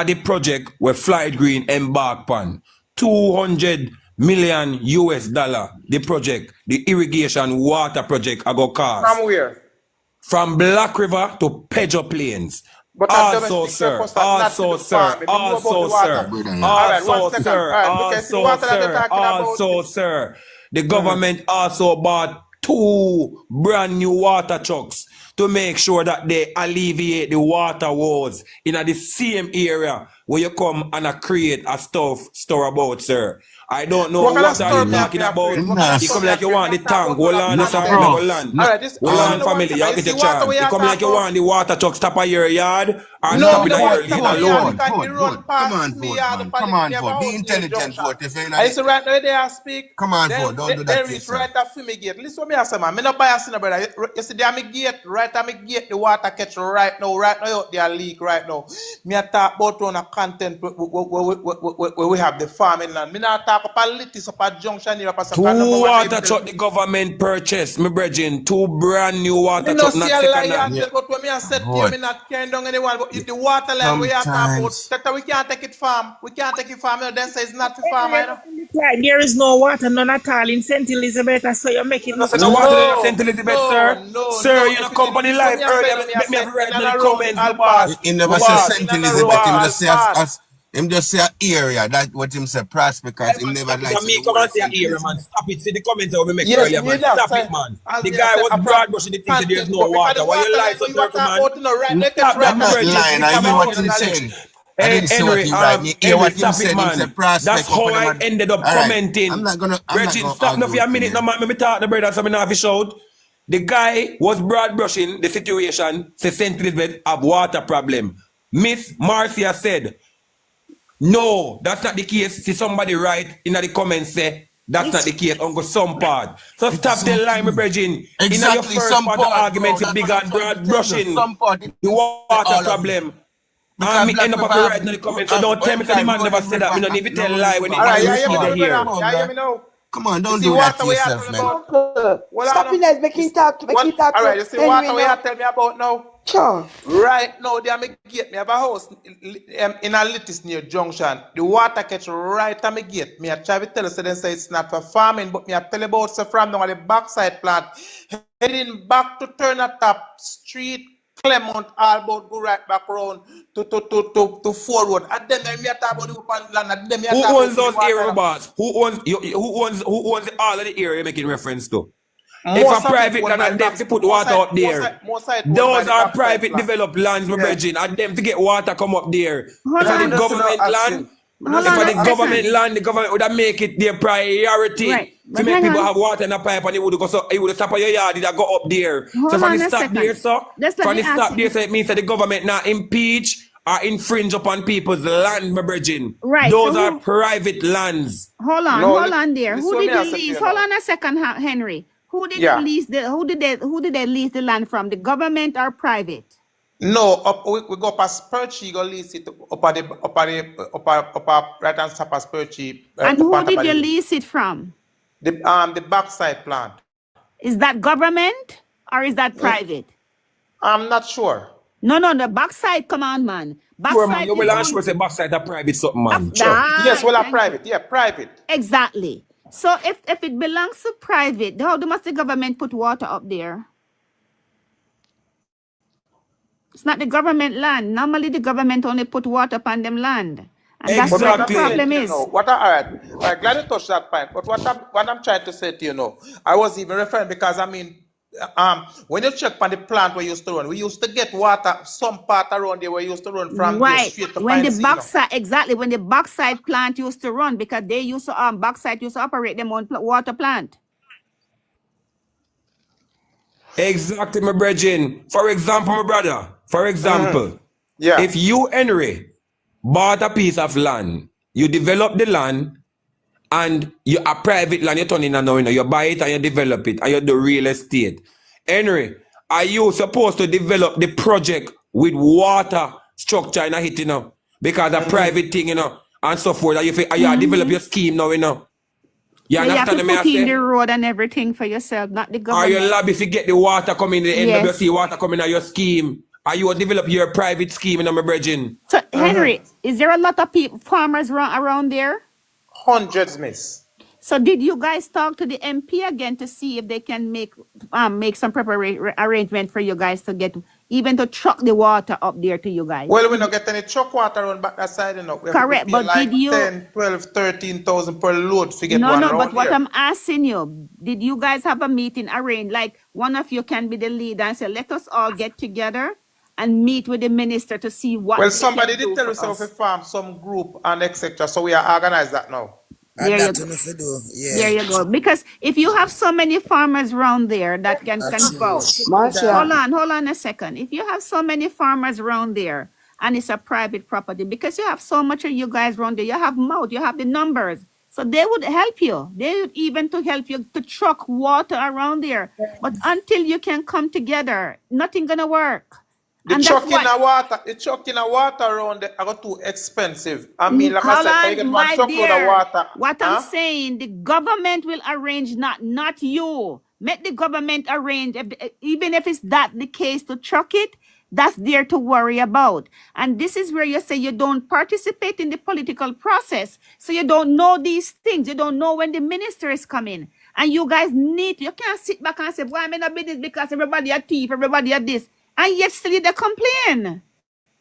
of the project where Flight Green embarked on. $200 million US. The project, the irrigation water project, I go cost. From where? From Black River to Pedro Plains. But Also, sir. Also, sir. Also, sir. Also, sir. The government also bought 2 brand new water trucks to make sure that they alleviate the water woes in the same area where you come and create a store about, sir. I don't know what are you talking about. You come like you want the tank. Hold on, hold on, family. You get your chance. You come like you want the water truck stop at your yard or stop in your lane alone. Come on, for be intelligent, vote. If you're I say right now they are speak. Come on, for don't do that. There is right after me gate. Listen what me say, man. Me not buy a sinner, brother. You see, there me gate, right at me gate, the water catch right now there leak right now. Me a talk about on a content where we have the farming land. Me not talk about litis up at junction here. 2 water truck the government purchased, me brethren. 2 brand new water truck, not second hand. But when me I said to you, me not carrying down anyone. But if the water line we are talking about, that we can't take it farm. We can't take it farm. Then say it's not the farm. There is no water, none at all in St. Elizabeth, so you're making no water in St. Elizabeth, sir. Sir, you know company life earlier. Let me have read the comments. He never said St. Elizabeth. Him just say area. That's what him say price because him never like. Me come and say area, man. Stop it. See the comments that we make earlier, man. Stop it, man. The guy was broad brushing the thing. There's no water. Why you lie so dirty, man? Stop that, I'm not lying. I know what he's saying. Hey, Henry, stop it, man. That's how I ended up commenting. I'm not gonna. Reggie, stop now for a minute. No, man. Let me talk the brother. So me not shout. The guy was broad brushing the situation. Say St. Elizabeth have water problem. Miss Marcia said, no, that's not the case. See somebody write in the comments say that's not the case on some part. So stop the line, my brethren. Exactly, in your first part of the argument, you big and broad brushing the water problem. And me end up right in the comments. So don't tell me that the man never said that. We don't even tell a lie when he here. Come on, don't do that to yourself, man. Stop it, make it talk. All right, you see what we have to tell me about now? Sure. Right now, they make gate. Me have a house in a Litis near junction. The water catch right at my gate. Me I try to tell you, so they say it's not for farming, but me I tell you about so from down on the backside plant, heading back to Top Street, Clement, all about go right back around to Ford Road. And then me I talk about the open land. And then me who owns those area, boss? Who owns all of the area you're making reference to? If a private land and them to put water up there, those are private developed lands, my brethren, and them to get water come up there. If the government land, the government would make it their priority to make people have water in a pipe, and it would go so it would stop at your yard, it go up there. So from the stop there, so it means that the government now impeach or infringe upon people's land, my brethren. Right. Those are private lands. Hold on there. Who did you lease? Hold on a second, Henry. Who did they lease they lease the land from? The government or private? No, we go past Perchy, go lease it up right hand side past Perchy. And who did you lease it from? The backside plant. Is that government or is that private? I'm not sure. No, the backside, come on, man. Backside. You will sure say backside a private something, man. Yes, well, a private. Yeah, private. Exactly. So if it belongs to private, how must the government put water up there? It's not the government land. Normally the government only put water upon them land. And that's what the problem is. All right, glad you touched that point. But what I'm trying to say to you, I was even referring because I mean, when you check on the plant we used to run, we used to get water, some part around there we used to run from the street to when the backside, exactly, when the backside plant used to run, because they used to, backside used to operate them on water plant. Exactly, my brethren. For example, my brother, if you, Henry, bought a piece of land, you develop the land, and you a private land, you turn in and now, you buy it and you develop it, and you do real estate. Henry, are you supposed to develop the project with water structure in a hit, because a private thing, and so forth, and you develop your scheme now, You have to put in the road and everything for yourself, not the government. Are your lobby if you get the water coming in the NWC, water coming out your scheme, Are you develop your private scheme in my brethren? So, Henry, is there a lot of farmers around there? Hundreds, miss. So did you guys talk to the MP again to see if they can make some preparation arrangement for you guys to get even to truck the water up there to you guys? Well, we not get any truck water on back that side, you know. We Correct, but like did you 10, 12, 13,000 per load to get No, one no, round but what here. I'm asking you, did you guys have a meeting arranged? Like one of you can be the leader and say, let us all get together and meet with the minister to see what. Well, they somebody can do did tell for us how to us. farm some group and etc. So we are organized that now. There you That's go. enough to do. Yeah. There you go. Because if you have so many farmers around there that can vouch. Marcia, Hold on a second. If you have so many farmers around there and it's a private property, because you have so much of you guys around there, you have mouth, you have the numbers. So they would help you. They would even to help you to truck water around there. But until you can come together, nothing gonna work. The And truck that's what the truck in a water around there are too expensive. I mean, like I Hold said, you get on, one my truckload of dear. water. What I'm saying, the government will arrange, not you. Make the government arrange, even if it's that the case to truck it, that's there to worry about. And this is where you say you don't participate in the political process. So you don't know these things. You don't know when the minister is coming. And you guys you can't sit back and say, why am I not business because everybody a thief, everybody a this. And yet still they complain.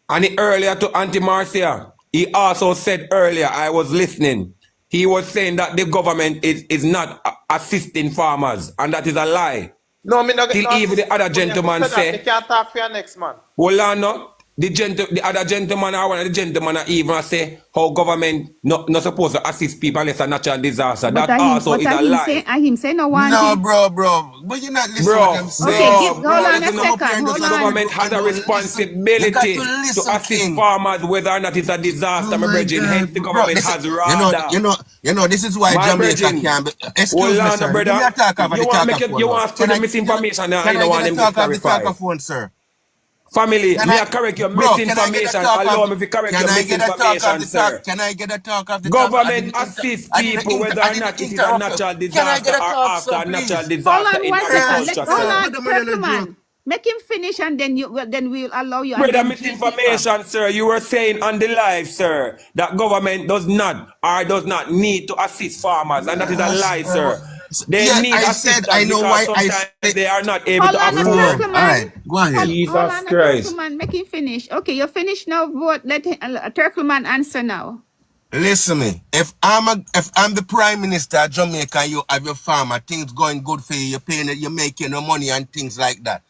And earlier to Auntie Marcia, he also said earlier, I was listening, he was saying that the government is not assisting farmers, and that is a lie. No, me not get Till even the other gentleman say, you can't talk for your next man. hold on, no. The other gentleman, or one of the gentlemen even say how government not supposed to assist people unless a natural disaster. But That also is a lie. him say no one. No, bro. But you're not listening to what I'm saying. Okay, hold on a listen, second. the Hold on. government has a responsibility You got to to listen, assist King. farmers whether or not it's a disaster, my my brethren. God, Hence the bro, government listen, has rather. you know, this is why My Jamaica brethren, can be. Excuse hold me, on, sir. brother. Give me a talk over the You want talker phone. you want to spread the misinformation now, I don't want them to Talk off the clarify. talker phone, sir. Family, Can me I- I correct your Bro, can I get a misinformation. talk Allow of- me to correct Can your I get a talk of misinformation, the sir. talk? Can I get a talk of the Government talk? assist I didn't people whether I or didn't not it is a interrupt natural you. Can I disaster get a or talk, after sir, a natural please? disaster Hold on in one second. agriculture, Hold sir. on, Put the money on the Turkleman. Make him finish and then we'll allow you. and Brother, then misinformation, sir. You were saying on the live, sir, that government does not need to assist farmers, and that is a lie, sir. They Yeah, need I assistance said I know because why I sometimes said. they are not able Hold to on a afford. Turkleman. All right, go ahead. Jesus Hold on a Christ. Turkleman. Make him finish. Okay, you're finished now. Vote. Let a Turkleman answer now. Listen me. If I'm the prime minister of Jamaica and you have your farmer, things going good for you, you're making no money and things like that.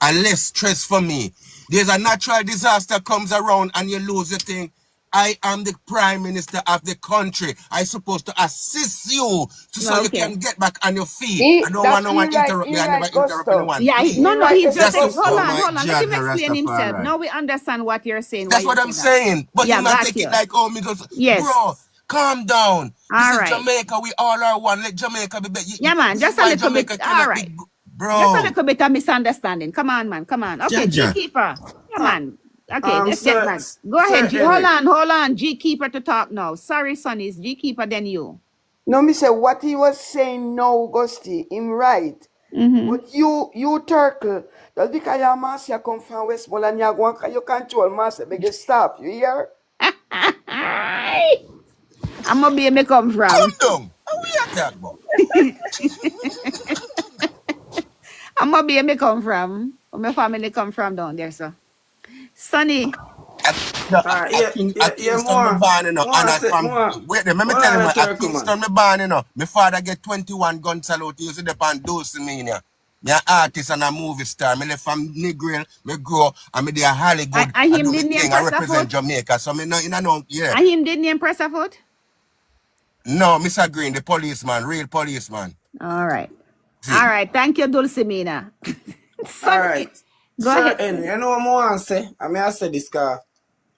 And less stress for me. There's a natural disaster comes around and you lose your thing. I am the prime minister of the country. I'm supposed to assist you so you can get back on your feet. I don't want no one interrupt me. I never interrupt anyone. Yeah, please. no, he's just That's hold oh on. my Let him God, explain himself. Rastafari. Now we understand what you're saying. That's why what you I'm say that. saying. But Yeah, you not got take you. it like, oh, because, Yes. bro, calm down. All This right. is Jamaica. We all are one. Let Jamaica be better. Yeah, man, This just is a why little bit. Jamaica cannot All right. be bro. Just a little bit of misunderstanding. Come on, man. Come on. Okay, Jaja. G-Keeper. Yeah, man. Okay, let's sir, get back. Go ahead. sir, Hold on. G-Keeper to talk now. Sorry, son. It's G-Keeper then you. No, me say what he was saying now, Gusty, him right. But you Turkle, that's because your master come from Westmoreland and you control master, beg you stop, you hear? I'm gonna be me come from. Calm down. How we are talking about? I'm gonna be me come from. Where my family come from down there, so. Sonny. I Kingston me born, you know, and I from wait, let me tell you, at Kingston me born, you know. My father get 21 gun salute. He used to depend Dulcimania. Me an artist and a movie star. Me left from Negril, me grow, and me there Hollywood. I him do me didn't thing. name I Press a represent Foot? Jamaica, so me no, you know, yeah. And him didn't name Press a Foot? No, Mr. Green, the policeman, real policeman. All right. See. All right. Thank you, Dulcimina. All right. Go Sir ahead. Henry, you know what I want to say? I mean, I say this car.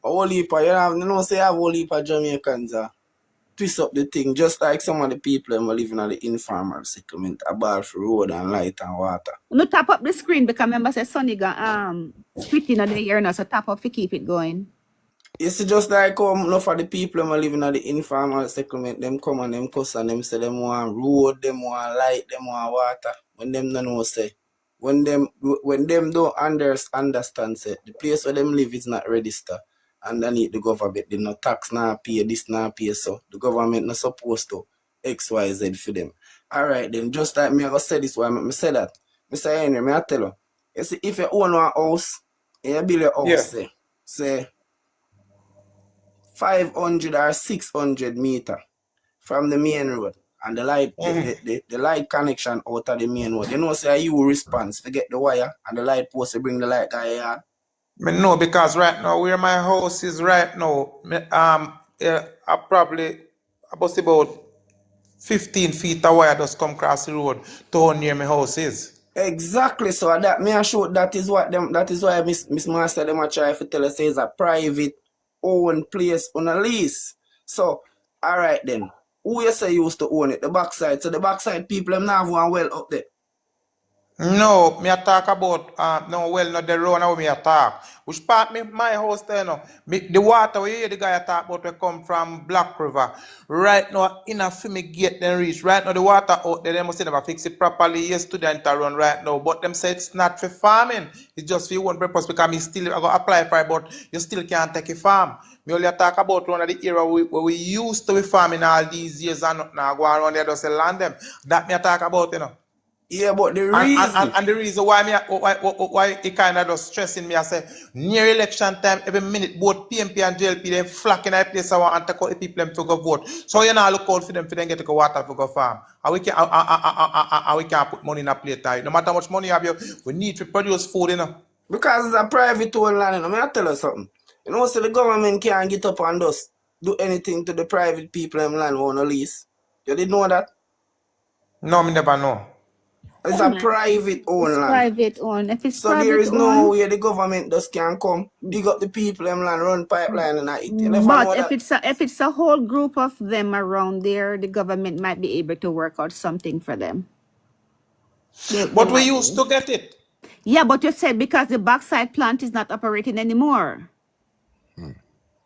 A whole heap of, you know, say I have a whole heap of Jamaicans twist up the thing, just like some of the people who are living at the informal settlement, a ball for road and light and water. No tap up the screen because remember say Sonny got spitting on the ear now, so tap up to keep it going. It's just like enough of the people who are living at the informal settlement, them come and them cuss and them say them want road, them want light, them want water. When them no know say when them don't understand say the place where them live is not registered underneath the government, they no tax now pay, this now pay, so the government not supposed to XYZ for them. Alright then, just like me I go say this why me say that. Mr. Henry, me I tell you. You see, if you own a house and you build a house say 500 or 600 meter from the main road and the light the light connection out of the main road. You know, say you response to get the wire and the light post to bring the light guy yard. No, because right now where my house is right now, I probably about 15 feet of wire just come across the road to how near my house is. Exactly, so that me assure that is why Miss Master them a try to tell us say it's a private owned place on a lease. So alright then. Who you say used to own it? The backside. So the backside people them now have one well up there. No, me a talk about not the road now me a talk. Which part my house there now? The water we hear the guy talk about we come from Black River. Right now enough for me get them reach. Right now the water out there, they must say never fix it properly yesterday and to run right now. But them say it's not for farming. It's just for one purpose because me still I go apply for it, but you still can't take a farm. Me only talk about one of the era where we used to be farming all these years and now go around there just land them. That me a talk about, you know. Yeah, but the reason and the reason why it kind of just stressing me, I say near election time, every minute both PMP and JLP they flocking at place I want to call the people them to go vote. So you know look out for them get to go water to go farm. And we can put money in a plate. No matter how much money you have, we need to produce food, you know. because it's a private owned land, you know, I tell you something. You know, so the government can't get up and just do anything to the private people in land on a lease. You didn't know that? No, me never know. It's a private owned land. Private owned. If it's so private there is no owned, way the government just can come, dig up the people in land, run pipeline and that. but if it's a whole group of them around there, the government might be able to work out something for them. But we used to get it. Yeah, but you said because the backside plant is not operating anymore.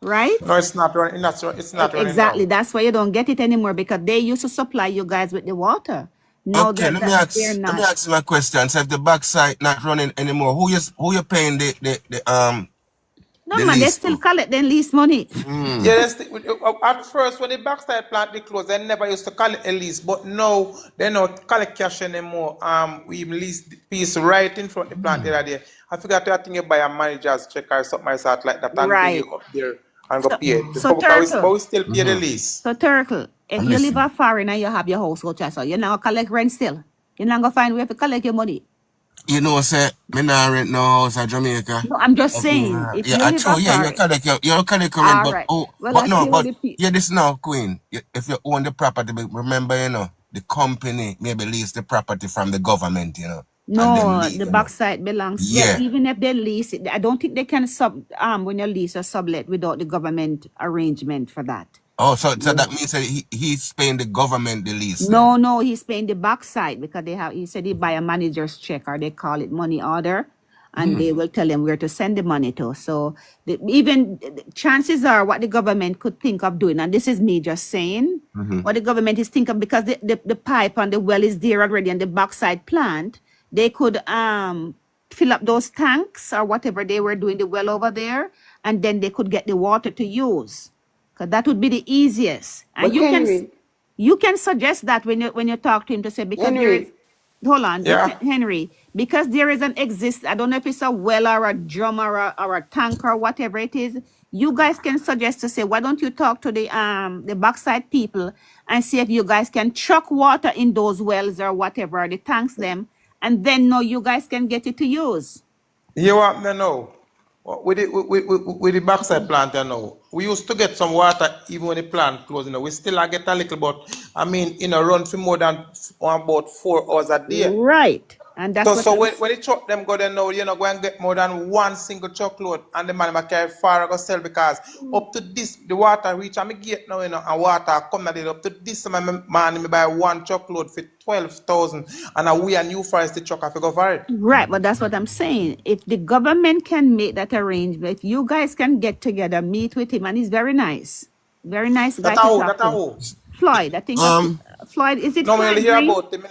Right? No, it's not running. It's not running. Exactly. That's why you don't get it anymore because they used to supply you guys with the water. No, okay, let me ask you my question. So if the backside not running anymore, who you paying No man, they still collect their lease money. Yeah, at first when the backside plant they closed, they never used to collect a lease, but now they don't collect cash anymore. We lease the piece right in front of the plant there. I forgot to think you buy a manager's check or something like that and bring it up there and go pay it. But we still pay the lease. So Turtle, if you live a foreign and you have your household so you're not gonna collect rent still. You're not gonna find where to collect your money. You know, say, me not rent no house in Jamaica. No, I'm just saying. If you live you're correct, but this now, Queen. If you own the property, remember, you know, the company maybe lease the property from the government, you know. No, the backside belongs. Yeah, even if they lease it, I don't think they can when you lease or sublet without the government arrangement for that. Oh, so that means that he's paying the government the lease. No, he's paying the backside because he said he buy a manager's check or they call it money order and they will tell him where to send the money to. So even chances are what the government could think of doing, and this is me just saying, what the government is thinking because the pipe and the well is there already and the backside plant, they could fill up those tanks or whatever they were doing the well over there and then they could get the water to use. Because that would be the easiest. And you can suggest that when you talk to him to say because Henry, because there is I don't know if it's a well or a drum or a tank or whatever it is, you guys can suggest to say, why don't you talk to the backside people and see if you guys can chuck water in those wells or whatever, the tanks them, and then you guys can get it to use. You want me to know? With the backside plant, we used to get some water even when the plant closed. We still get a little, but I mean, run for more than about 4 hours a day. Right, and that's so when the truck them go there now, go and get more than one single truckload, and the man might carry far go sell because up to this the water reach and me gate now, and water come at it up to this. My man me buy one truckload for 12,000, and we a New Forest the truck have to go for it. Right, but that's what I'm saying. If the government can make that arrangement, if you guys can get together, meet with him, and he's very nice guy. Floyd, I think Floyd, is it No, me Floyd only hear Green? about him.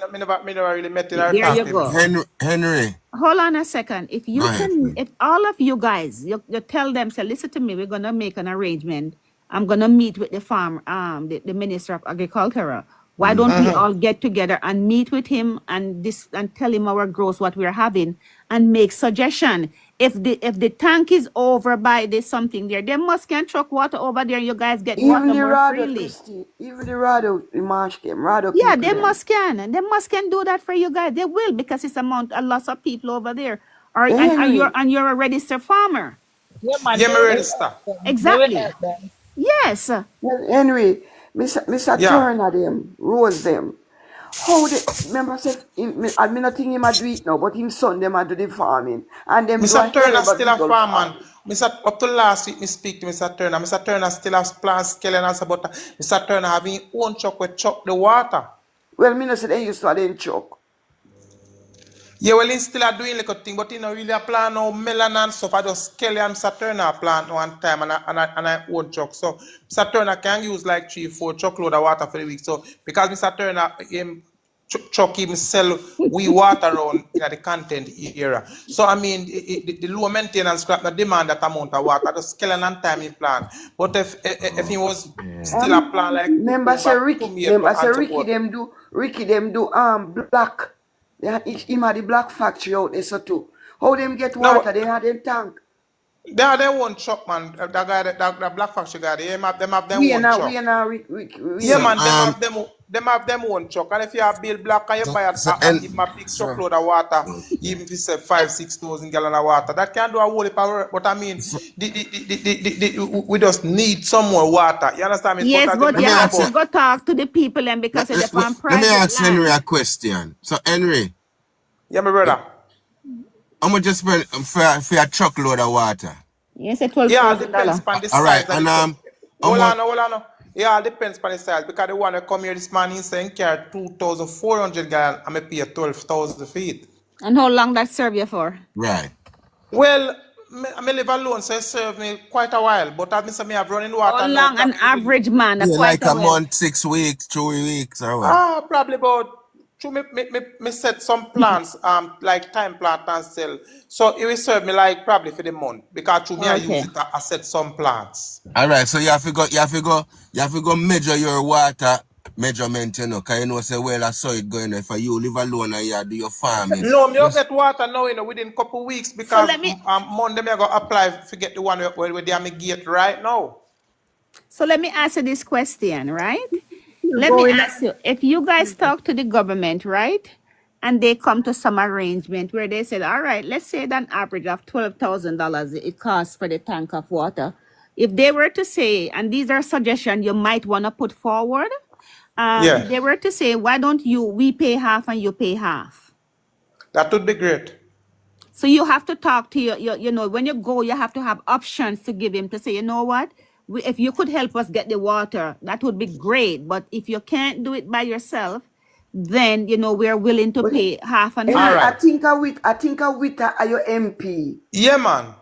Me never really met him or There talked you to him go. before. Henry, Hold on a second. If go you ahead. can, if all of you guys, you tell them, say, listen to me, we're gonna make an arrangement. I'm gonna meet with the Minister of Agriculture. Why don't we all get together and meet with him and tell him our growth, what we're having, and make suggestion. If the tank is over by this something there, they must can truck water over there. You guys get Even water the more Rado, freely. Christy, even the Rado, the marsh came, Rado Yeah, people they them. must can. They must can do that for you guys. They will, because it's a lot of people over there. Or Hey, Henry, and you're a registered farmer. Yeah, man, Yeah, they me will ready, help stop. them. They will Exactly. help them. Yes. Henry, Mr. Yeah. Turner them, Rose them. How they, remember I said, I mean not think him a do it now, but him son them a do the farming. And them do a Mr. hell Turner of a still a good farmer. farming. Up to last week, me speak to Mr. Turner. Mr. Turner still has plans, scaling us about Mr. Turner having his own truck with chuck the water. Well, me no say they used to have them chuck. Yeah, well, he still a doing like a thing, but he no really a plan no melon and stuff. I just Kelly and Mr. Turner a plant one time and I own truck. So Mr. Turner can use like 3-4 truckload of water for the week. So because Mr. Turner truck him sell we water around in the content area. So I mean the low maintenance crap not demand that amount of water. Just Kelly and time in plan. But if he was still a plan like Remember say Ricky them do black. They had him had the black factory out there so too. How them get water? They had them tank. They have their own truck, man. The guy, the Black Factory guy, they have them own truck. Yeah, man, them have them own truck. And if you have Bill Black and you buy give him a big truckload of water, even if you say 5,000-6,000 gallons of water, that can do a whole heap of work. But I mean, we just need some more water. You understand me? Yes, but you have to go talk to the people and because of the farm Let me ask land. Henry a question. So Henry, yeah, my brother. how much you spend for a truckload of water? Yes, $12,000. Yeah, it depends on the size. All right, and hold on. Yeah, it depends on the size. Because the one that come here this morning saying carry 2,400 gallons, I'm going to pay 12,000 feet. And how long that serve you for? Right. Well, I live alone, so it served me quite a while. But I have running water. How long an average man? Yeah, like a month, 6 weeks, 2 weeks, or what? Probably about. Me set some plants, like time plant and sell. So it will serve me like probably for the month because I use it. I set some plants. All right, so you have to go measure your water measurement, you know, because you know say well I saw it going there for you live alone and you do your farming. No, me get water now, you know, within a couple of weeks because Monday me go apply to get the one where they have me gate right now. So let me ask you this question, right? Let me ask you, if you guys talk to the government, right, and they come to some arrangement where they said, all right, let's say that an average of $12,000 it costs for the tank of water. If they were to say, and these are suggestions you might want to put forward, if they were to say, why don't we pay half and you pay half? That would be great. So you have to talk to you know, when you go, you have to have options to give him to say, you know what? If you could help us get the water, that would be great. But if you can't do it by yourself, then you know we're willing to pay half and half. I think I with your MP. Yeah, man.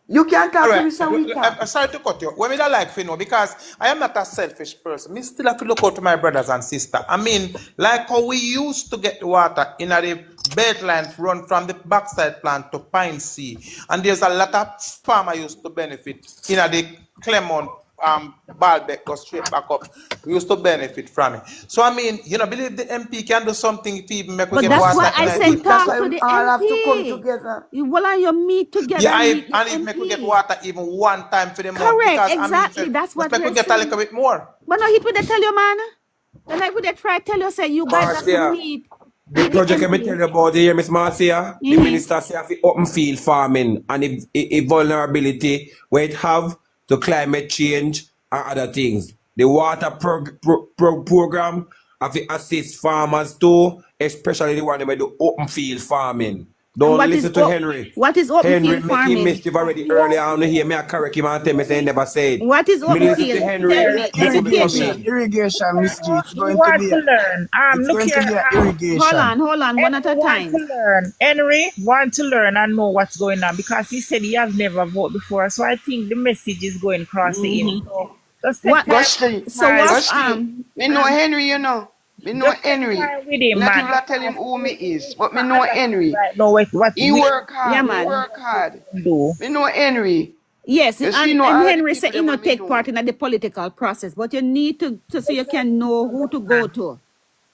You can't talk to Mr. Wita. I'm sorry to cut you. What me that like for you know, because I am not a selfish person. Me still have to look out to my brothers and sisters. I mean, like how we used to get the water in the bedline run from the backside plant to Pine Sea, and there's a lot of farmer used to benefit in the Clermont Baalbek go straight back up. We used to benefit from it. So I mean, you know, believe the MP can do something to even make we get water. But that's why I said talk to the all MP. have to come together. You meet together. Yeah, and even make we get water even one time for the month. Correct, Because, exactly. I mean, that's what we're saying. Get a little bit more. But no, he would tell you, man. Then I would try to tell you, say you guys have to meet. The project I tell you about here, Miss Marcia, the minister say of the open field farming and the vulnerability where it have to climate change and other things. The water program have to assist farmers too, especially the one that do open field farming. Don't listen to Henry. What is open field farming? Henry make him mischief already earlier on here. Me I correct him and tell me say he never said. What is open field? Irrigation, Miss G. It's going want to be to learn. Look here. Irrigation. Hold on, one at a time. Want to learn. Henry want to learn and know what's going on because he said he has never voted before. So I think the message is going across to him. So just take time. You know Henry, you know. Me know Just Henry. fine with him, Not man. even tell him who me is, but me I know understand Henry. right now what He we work Yeah, hard. He man. work hard. do. Me know Henry. Yes, You see, and, know and all the Henry said people he them not when me take know. part in the political process, but you need to so you can know who to go to.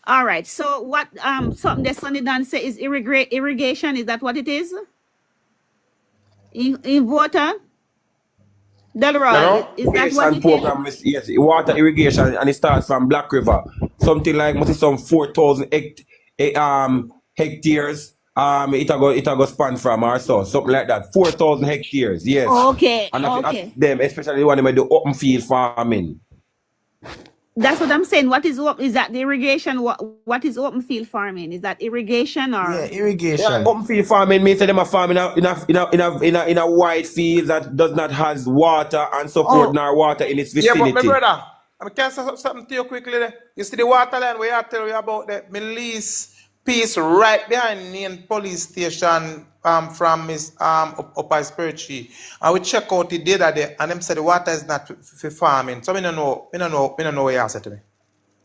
All right. So what something that Sonny Dan say is irrigation? Is that what it is? In water? You Delroy, know, is that what irrigation it is? program is yes, water irrigation, and it starts from Black River. Something like must be some 4,000 hectares. It a go span from or so, something like that. 4,000 hectares, yes. Okay, And if okay. them, especially the one that do open field farming. That's what I'm saying. What is that the irrigation? What is open field farming? Is that irrigation Yeah, or Yeah, irrigation. open field farming means that them a farm in a wide field that does not has water and so forth, oh nor water in its Yeah, but my vicinity. brother, I can say something to you quickly there. You see the water line where I tell you about the Milice piece right behind the police station from his up by Spiritual. And we check out the data there and them say the water is not for farming. So me don't know what you said to me.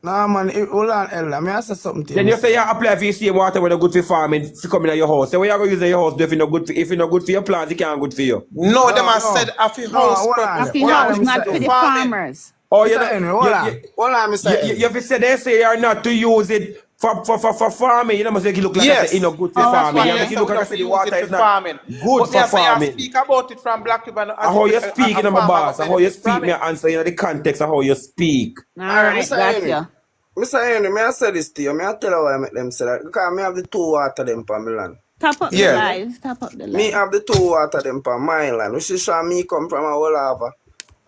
Nah, man, hold on, Ella. Me ask you something to Then you. you say you apply for the same water when it's good for farming to come in your house. So when you go use in your house, if it's not good for your plants, it can't good for you. No, them has No. said a few No, house hold purpose. on. happy Hold on, house, let me not say for it. the Farming. farmers. Oh, Mr. Henry, hold on. Hold on, Mr. Henry. if you say they say you're not to use it for farming, you know, must make it look like I Yes. say it's not good for Yes, that's farming. why You I make say it look we like I don't say the use water it is for not farming. good But me for I say I farming. speak about it from Black River as How if you a speak in my farmer boss, got how you benefit speak, from me it. answer in the context of how you speak. All Alright, right, Mr. Henry. gotcha. Mr. Henry, may I say this to you? May I tell you why I make them say that? Because I have the two water them for my land. Top up the Yeah. live. Top up the Me live. have the two water them for my land. Which is sure me come from a whole lava.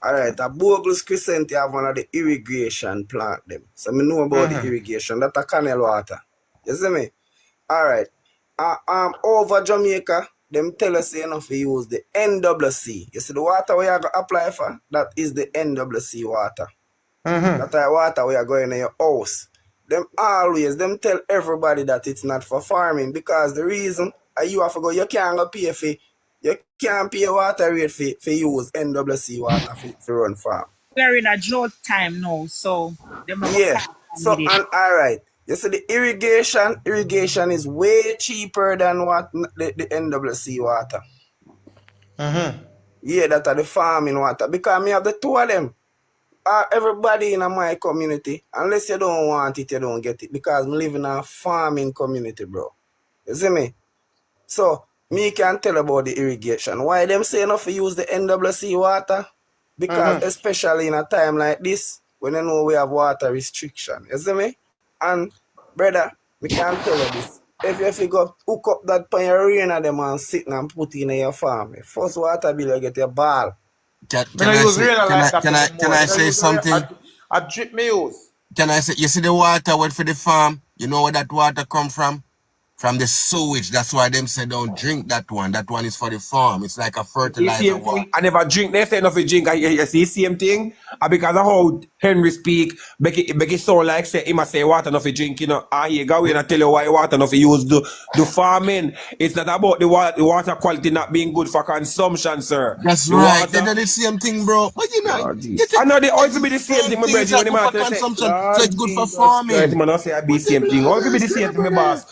Alright, a Bogus Crescent have one of the irrigation plant them. So me know about the irrigation. That's a canal water. You see me? Alright. Over Jamaica, them tell us enough to use the NWC. You see the water we are going to apply for? That is the NWC water. That type water we are going in your house. Them tell everybody that it's not for farming because the reason you have to go, you can't go pay for, you can't pay water rate for use NWC water for run farm. We're in a drought time now, so them have a Yeah. farm So, with it. and alright. You see the irrigation is way cheaper than what the NWC water. Yeah, that are the farming water. Because me have the two of them. Everybody in my community, unless you don't want it, you don't get it. Because I live in a farming community, bro. You see me? So, me can tell about the irrigation. Why them say enough to use the NWC water? Because especially in a time like this, when you know we have water restriction. You see me? And, brother, we can tell you this. If you go hook up that pan your rain of them and sit and put in your farm, first water bill you get your ball. Can Me no use rain like that anymore. can I say something? I drip me use. Can I say, you see the water went for the farm? You know where that water come from? From the sewage. That's why them say don't drink that one. That one is for the farm. It's like a The fertilizer same water. thing. I never drink. They say enough to drink. You see, same thing. Because of how Henry speak, make it sound like say he must say water enough to drink. You know, here go in and tell you why water enough to use do farming. It's not about the water quality not being good for consumption, sir. That's The right. water- They're the same thing, bro. But you know, Lord you Jesus. I know they always be the same thing, my things brother. are When the good for man say, consumption, Lord so it's good for Jesus farming. Christ, man, I say I be But same thing. Always be the same thing, my boss.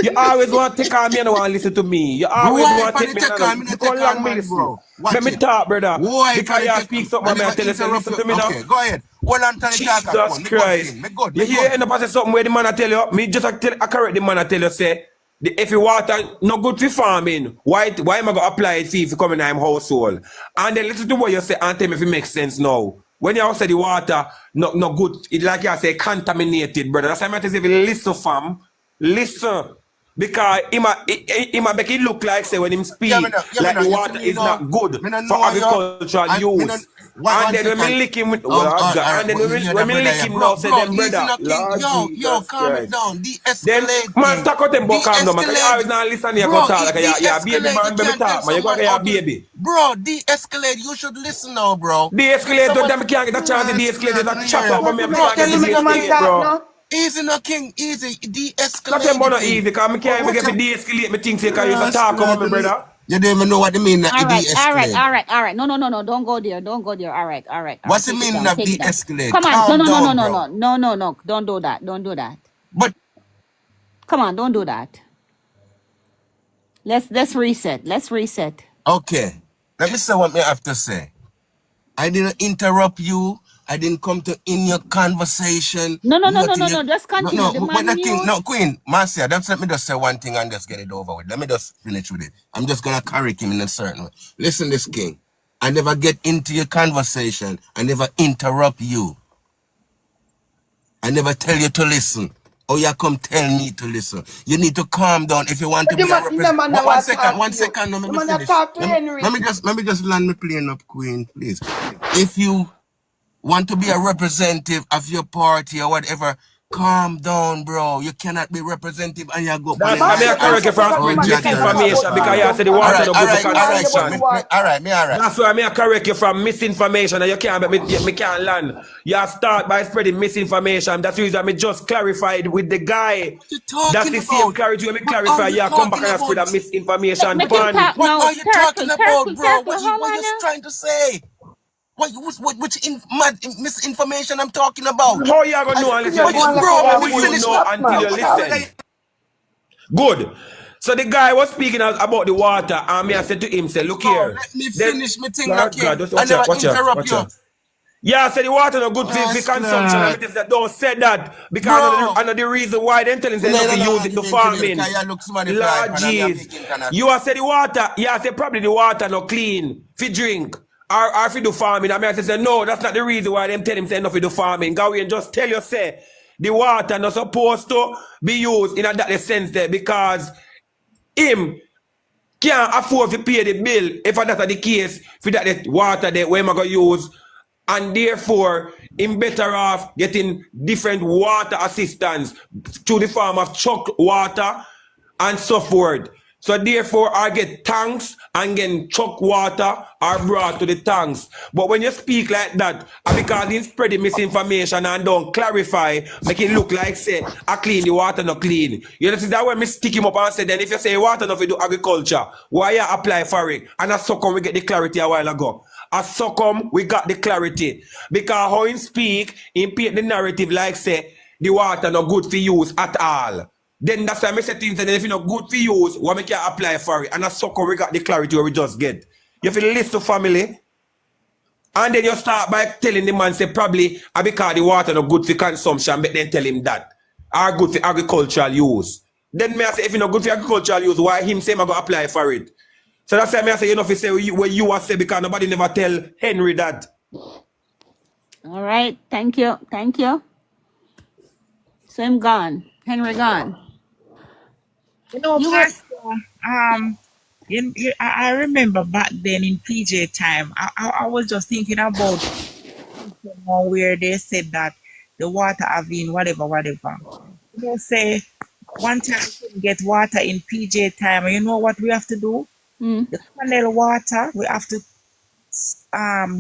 You always want to take on me and want to listen to me. You always Why want to for take the me take and on? Me look not how take long on, me man, listen. bro. Let Watch me it. talk, brother. Why for Because the you take? speak I something, I tell you, say, interrupt listen you. to me now. Okay, go ahead. Hold on till the talk at Jesus one. Me good Christ. thing. Me good. You Me hear good. end up say something where the man I tell you, me just I correct the man I tell you, say, if you water not good for farming, why am I going to apply it if you come in my household? And then listen to what you say and tell me if it makes sense now. When you say the water not good, it like you say contaminated, brother. That's why I say if you listen, fam, listen. Because he might make it look like say when him speak like the You see water me is now. not good Me don't for know you. agricultural Me don't. use. And One then when me second. lick him with All God, right, and then but you hear when that, me brother? lick Yeah, him bro, now, say them easy brother, no king. Lord Yo, Jesus calm it Christ. down. Then man De-escalate. talk out them book calm down, man. Cause you De-escalate. always not listen, you go Bro, talk like a baby de-escalate. You man, baby can't tell talk, man. You go someone like how a to. baby. Bro, de-escalate. You should listen now, bro. If De-escalate to someone. them can't get a chance to de-escalate, Can just I chat hear over you? me and Let, me Bro, can't let, get can to you let make the a man de-escalate, thing? talk bro. now. Easy no king, easy. Not them De-escalate the bono thing. easy, cause me can't even What get to you. de-escalate me things because you used to talk over me, brother. You don't even know what they mean, All right, all right, de-escalate. all right, all right. No, no, no, no. Don't go there. Don't go there. All right, all right, all right. What's the Take it meaning down. of Take it down. de-escalate? Come on. No, Calm no, no, no, down, no, bro. no, no, no, no. Don't do that. Don't do that. But Come on, don't do that. Let's reset. Let's reset. okay, let me say what me have to say. I didn't interrupt you. I didn't come to in your conversation. No. Just No, continue. The but man that thing, mute. no, Queen, Marcia, let me just say one thing and just get it over with. Let me just finish with it. I'm just gonna correct him in a certain way. Listen, this King. I never get into your conversation. I never interrupt you. I never tell you to listen. Or you come tell me to listen. You need to calm down if you want to be a representative. One second, let me finish. Let me just land me plane up, Queen, please. If you want to be a representative of your party or whatever, calm down, bro. You cannot be representative and you go. That's why I correct you from spread misinformation because you said the water no good for consumption. Alright. That's why I correct you from misinformation and you can't me can't land. You start by spreading misinformation. That's the reason I just clarified with the guy. That's the same clarity when me clarify. You come back and spread a misinformation. Make him talk What now. are you talking about, bro? What Hold on you now. trying to say? Which misinformation I'm talking about? How you gonna know unless you listen? How will you know until you listen? Good. So the guy was speaking about the water, and me I said to him, say, look here. Let me finish my thing, Lord okay? God, just I never interrupt watch you. out. Yeah, I said the water no good for consumption. And it is that don't say that because I know the reason why they telling them not to use it to farming. Lord jeez. You are say the water, yeah, I say probably the water no clean for drink. Or if you do farming, I mean, I say, no, that's not the reason why them tell him say enough to do farming. Go away and just tell you, say, the water not supposed to be used in that sense there because him can't afford to pay the bill if that's the case for that water that where am I going to use and therefore him better off getting different water assistance to the form of chuck water and so forth. So therefore, I get tanks and get chuck water are brought to the tanks. But when you speak like that, because you spread the misinformation and don't clarify, make it look like say, I clean the water not clean. You know, that way me stick him up and say, then if you say water not for do agriculture, why you apply for it? And that's so come we get the clarity a while ago. As so come we got the clarity. Because how he speak, he paint the narrative like say, the water not good for use at all. Then that's why I say things that if it's not good for use, what we can apply for it. And that's so we got the clarity where we just get. You have to listen to family. And then you start by telling the man, say probably because the water not good for consumption, but then tell him that. Are good for agricultural use. Then me I say if it's not good for agricultural use, why him say I'm going to apply for it? So that's why I say, you know, if you say what you are say because nobody never tell Henry that. All right. Thank you. So I'm gone. Henry gone. You know, You were Pastor, I remember back then in PJ time, I was just thinking about where they said that the water have been whatever. You know, say one time we couldn't get water in PJ time, and you know what we have to do? The canal water, we have to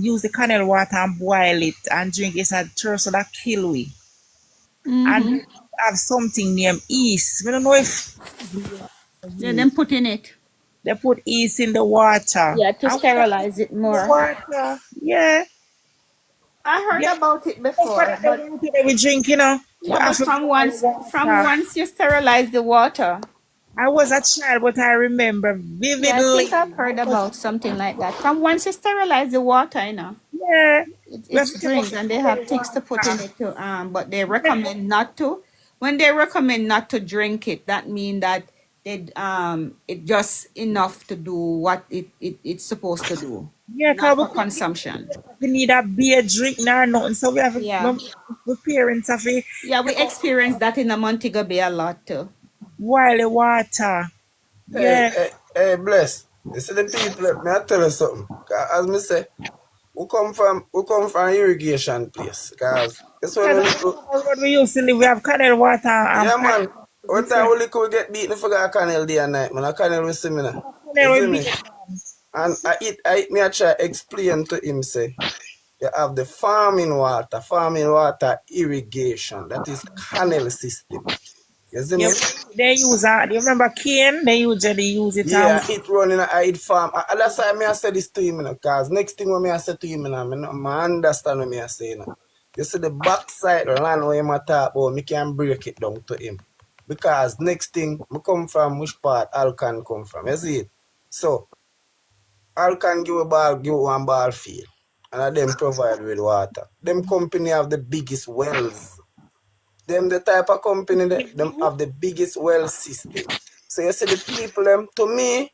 use the canal water and boil it and drink it at church so that kill we. And we have something named yeast. We don't know if them put in it. they put yeast in the water. Yeah, to sterilize it more. Water, yeah. I heard about it before, but we drink, you know. yeah, but from once you sterilize the water. I was a child, but I remember vividly. Yeah, I think I've heard about something like that. From once you sterilize the water, you know. Yeah. It's drinks and they have things to put in it too. But they recommend not to. When they recommend not to drink it, that means that it just enough to do what it's supposed to do. Yeah, not for consumption. We need a beer drink now, nothing. So we have the parents of it. Yeah, we experience that in the Montego Bay a lot too. Boil the water. Yeah. Hey, bless. You see the people, may I tell you something? As me say, we come from irrigation place. Because it's when we used to live, we have canal water. Yeah, man. What time we get beaten for a canal day and night, man. A canal will see me now. And I eat me I try explain to him, say, you have the farming water irrigation. That is canal system. You see me? They use do you remember cane? They usually use it. Yeah, it running a farm. That's why I say this to him, because next thing when I say to him, I understand what I say now. You see the backside land where him a talk about, me can break it down to him. Because next thing, me come from which part Alcan come from. You see it? So, Alcan give one ball field. And them provide with water. Them company have the biggest wells. Them the type of company that them have the biggest well system. So you see the people them, to me,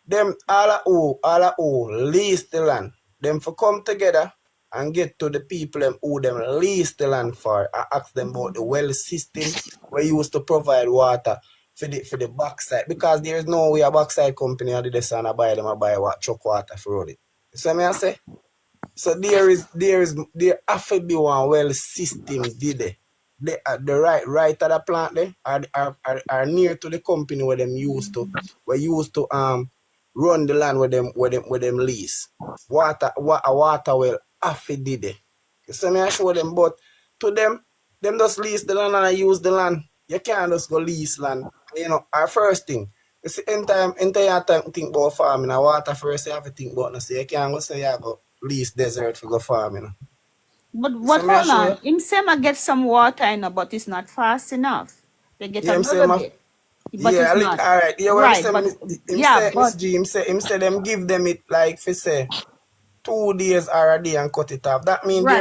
them all who lease the land. Them for come together and get to the people them who them lease the land for and ask them about the well system where used to provide water for the backside. Because there is no way a backside company or the sun buy them a buy what truck water for it. So me I say? So there have to be one well system did they. The right of the plant there are near to the company where them used to run the land with them lease. Water well half it did it. So me I show them, but to them just lease the land and I use the land. You can't just go lease land. You know, our first thing. You see, entire time think about farming and water first you have to think about no say you can't go say you have a lease desert for go farming. You know. But what, So me I hold show on. you. Him say ma get some water, you know, but it's not fast enough. They get Yeah, him say another bit. But yeah, it's like, not. all right. Yeah, well, Right, but yeah, Miss but G, him say them give them it like for say 2 days or a day and cut it off. That means right.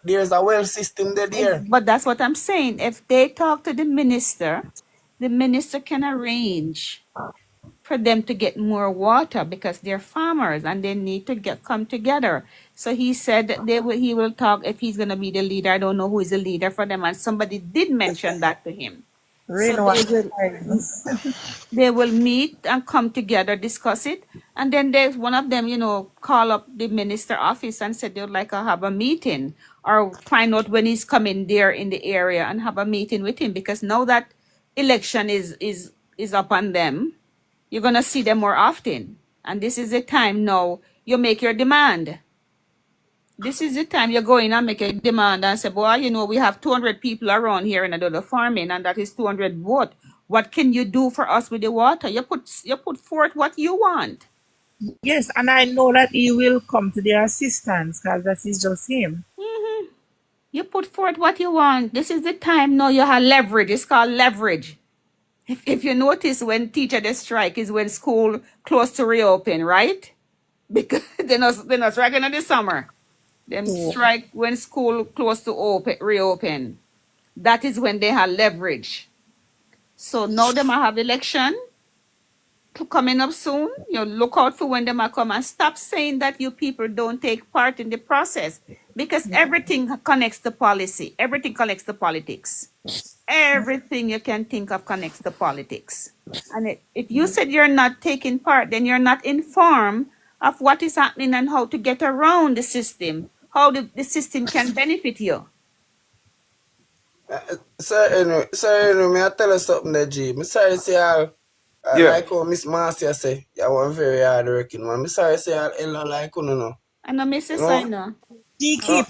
there's a well system there. But that's what I'm saying. If they talk to the minister can arrange for them to get more water because they're farmers and they need to come together. So he said that he will talk if he's gonna be the leader. I don't know who is the leader for them, and somebody did mention that to him. So they will meet and come together, discuss it, and then there's one of them, you know, call up the minister office and said they would like to have a meeting or find out when he's coming there in the area and have a meeting with him, because now that election is up on them, you're gonna see them more often, and this is the time now you make your demand. This is the time you go in and make a demand and say, boy, you know, we have 200 people around here in another farming, and that is 200 vote. What can you do for us with the water? You put forth what you want. Yes, and I know that he will come to their assistance because that is just him. You put forth what you want. This is the time now you have leverage. It's called leverage. If you notice, when teacher they strike is when school close to reopen, right? Because they're not striking in the summer. Them strike when school close to reopen. That is when they have leverage. So now they might have election coming up soon. You look out for when they might come, and stop saying that you people don't take part in the process, because everything connects to policy. Everything connects to politics. Everything you can think of connects to politics. And if you said you're not taking part, then you're not informed of what is happening and how to get around the system, how the system can benefit you. So me I tell you something there, G. Me sorry say all like how Miss Marcia say, you want very hard working man. Me sorry say all Ella like you know. I know Mrs. Signer. He keep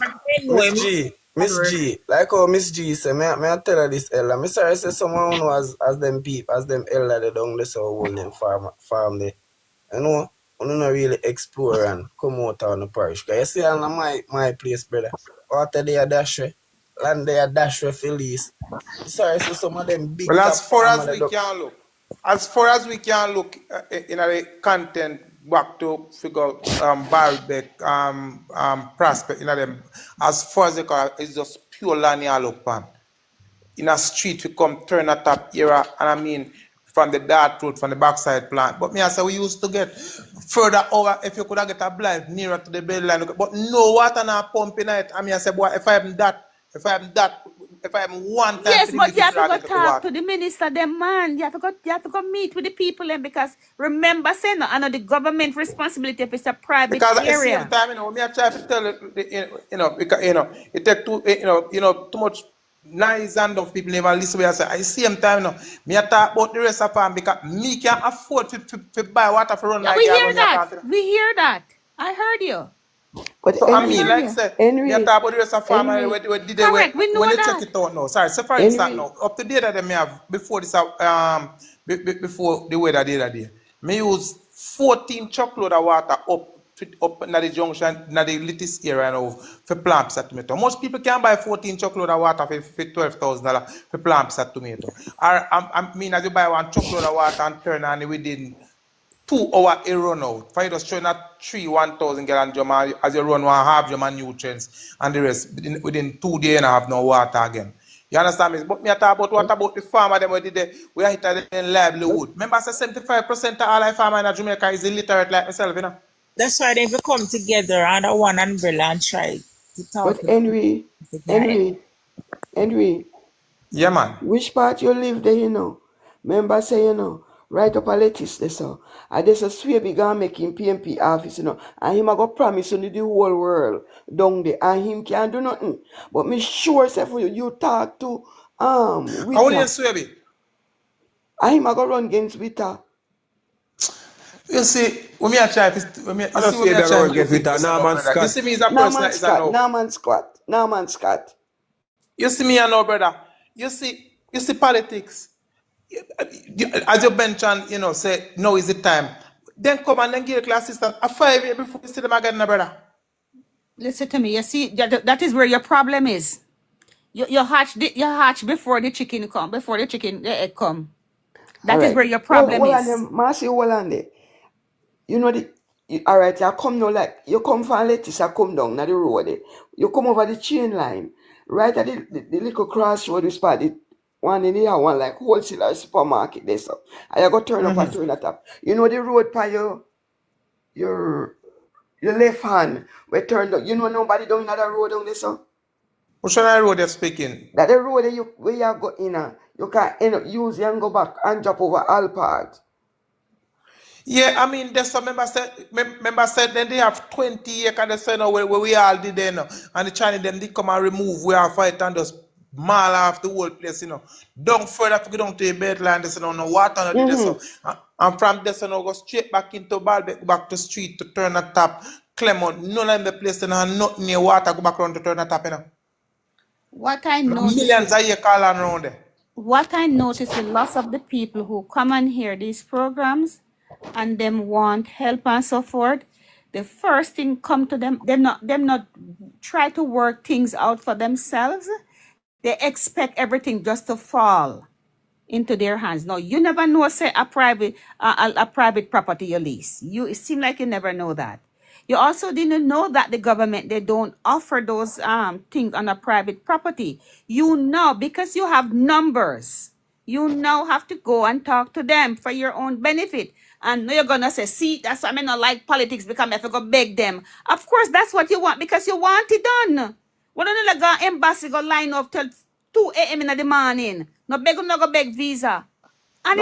Miss G, like how Miss G say, me I tell her this Ella. Me sorry say someone who as them people, as them Ella they down there so hold them farm there. You know, we don't really explore and come out on the parish. Cause you see on my place, brother. Water they are dash way, land they are dash way for lease. Sorry, so some of them big. Well, as far as we can look, in the content back to figure Barbeck, Prospect, them, as far as they can, it's just pure land you look on. In a street we come turn a top era, and I mean from the dart road, from the backside plant. But me I say we used to get further over if you could have get a blind nearer to the bed line. But no water now pumping it. I mean I say, boy, if I am one time. Yes, but you have to go talk to the minister, them man. You have to go meet with the people, and because remember, say no, I know the government responsibility if it's a private because area. Because at the same time, me I try to tell because it take too much nice and of people never listen. I say at the same time, me I talk about the rest of them because me can't afford to buy water for run like we hear that. We hear that. I heard you. But so I mean, like I said, Henry, you talk about the rest of farmers Correct, we know when they that. check it out now. Sorry, so for instance now, up to date that me have before this before the weather the other day, me use 14 truckload of water up up in the junction, in the latest area now for plants at tomato. Most people can buy 14 truckload of water for $12,000 for plants at tomato. Or I mean, as you buy one truckload of water and turn on within 2 hours it run out. For you just showing that 1,000 gallon drum as you run 1/2 drum and nutrients and the rest within 2 days and have no water again. You understand me? But me talk about what about the farmer them we are hit in livelihood. Remember, I said 75% of all our farmers in Jamaica is illiterate like myself, you know. That's why they come together under one umbrella and try to talk. But Henry, Yeah, man. which part you live there, you know? Remember say, you know, right up a lettuce there, so. And there's a swear big and make him PMP office, you know. And him a go promise you the whole world down there. And him can't do nothing. But me sure say for you talk to How would you swear me? and him a go run against Vita. You see, when me a try, when me I don't see the road get with a Norman you Scott. see me as a person that is a no. Norman Scott. You see me and no brother. You see politics. As you mentioned, you know, say now is the time. Then come and then give a class assistant a 5 years before you see them again, no brother. Listen to me. You see, that is where your problem is. You hatch before the chicken come, before the egg come. That is where your problem is. Marcy Holland. You know all right, you come now like you come from lettuce, you come down na the road. You come over the chain line. Right at the little crossroad we spot it. One in here, one like wholesaler supermarket there, so. And you go turn up and turn it up. You know the road by your left hand, we turn up. You know nobody down that road down there, so. Which one road you're speaking? That the road where you go in, you can end up use and go back and drop over all part. Yeah, I mean, there's some member said then they have 20 acres they say no where we all did then, and the Chinese them they come and remove we are fight and just maul off the whole place, you know. Down further to go down to the bedland, they say no water no so. And from there so now go straight back into Balbeck, back to street to turn the tap. Clement, none of the place and nothing near water go back around to turn the tap, you know. What I noticed, millions of years call around there. What I noticed with lots of the people who come and hear these programs and them want help and so forth, the first thing come to them not try to work things out for themselves. They expect everything just to fall into their hands. Now you never know, say a private property you lease. It seems like you never know that. You also didn't know that the government, they don't offer those things on a private property. You know, because you have numbers, you now have to go and talk to them for your own benefit. And you're going to say, see, that's why I not like politics, because I have to go beg them. Of course, that's what you want, because you want it done. When you go embassy, go line up till 2 a.m. in the morning. No go beg visa. And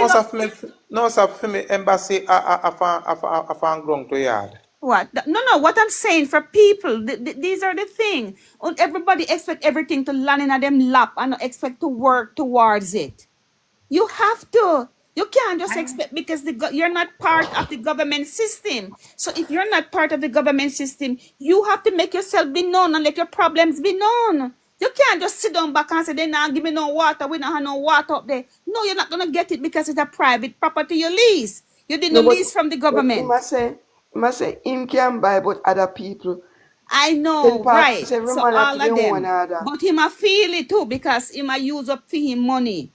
no, sir, for me, embassy, I found ground to yard. What? No, what I'm saying for people, these are the things. Everybody expect everything to land in them lap and not expect to work towards it. You have to. You can't just expect, because you're not part of the government system. So if you're not part of the government system, you have to make yourself be known and let your problems be known. You can't just sit down back and say, they now give me no water, we don't have no water up there. No, you're not going to get it because it's a private property you lease. You didn't lease from the government. He must say him can buy, but other people. I know, right. So all of them. But he must feel it too, because he must use up for him money.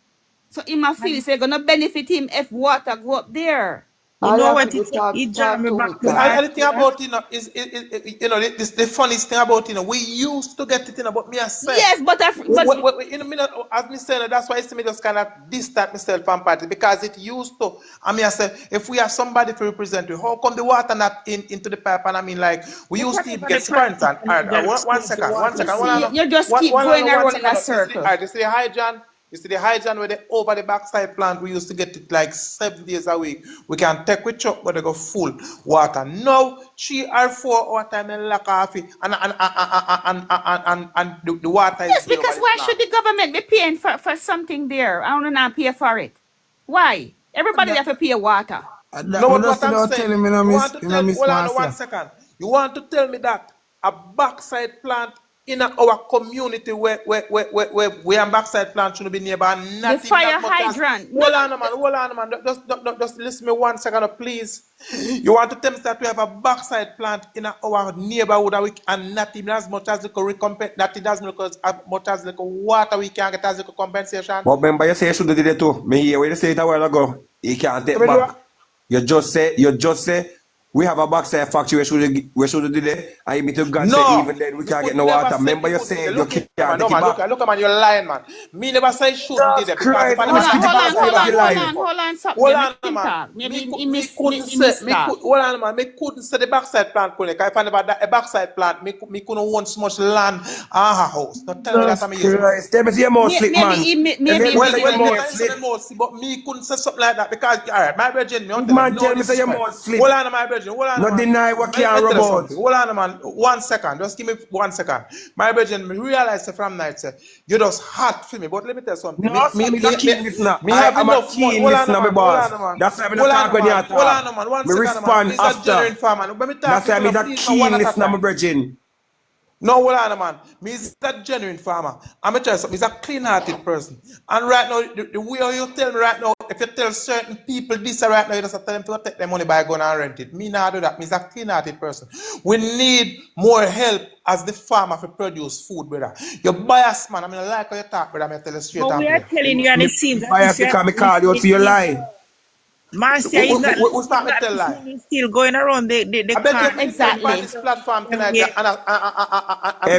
So he must feel it's going to benefit him if water go up there. You know what? It drives me back to the thing about, you know, is the funniest thing about, you know, we used to get it, you know, but me I say. Yes, but you know, as me say, that's why it's me just kind of distance myself from party, because it used to. I mean, I say, if we have somebody to represent you, how come the water not into the pipe? And I mean, like, we used to get current. One second. You just keep going around in a circle. You see the high John? You see the hygiene where they over the backside plant, we used to get it like 7 days a week. We can take with truck, but they go full water. Now 3 or 4 hour time and lack of it, and the water is. Yes, because why should the government be paying for something there? I don't not pay for it. Why? Everybody have to pay water. No, what I'm saying. Hold on 1 second. You want to tell me that a backside plant in our community where we are backside plant should be nearby. The fire hydrant. Hold on, man. Just listen me 1 second, please. You want to tell me that we have a backside plant in our neighborhood and not even as much as the recompense, not even as much as the water we can get as the compensation. But remember you say you should do it too. Me hear when you say it a while ago. You can't take back. You just say we have a backside factory we should do it. I mean to God say even then we can't get no water. Remember you say you can't take it back. Look man, you're lying, man. Me never say shouldn't do that because Hold on, something. Maybe he missed that. Hold on, man. Me couldn't say the backside plant. If I find about that a backside plant, me couldn't want so much land and a house. Don't tell me that I'm using. Tell me you're more slick, man. Maybe but me couldn't say something like that because alright, my virgin, man, tell me say you're more slick. Hold on, my virgin. Hold on. Not deny what can't robot. Hold on, man. 1 second. Just give me 1 second. My virgin, me realize from night, say you just hot for me. But let me tell you something. No, I'm a keen listener. I'm a keen listener, my boss. That's why I'm not talking when you talk. Hold on, man. 1 Me second, respond man. after. That's why I'm a keen listener, my virgin. No, hold on, man. Me is a genuine farmer. I'm a tell you something. He's a clean-hearted person. And right now, the way you tell me right now, if you tell certain people this right now, you just tell them to take their money by going and rent it. Me not do that. Me is a clean-hearted person. We need more help as the farmer to produce food, brother. You're biased, man. I mean, I like how you talk, brother. I'm tell you straight. But we are telling you, and it seems that Biased because I call you out for your lie. Marcia is not. We start to tell lie. He's still going around the I bet you Exactly. this platform tonight. If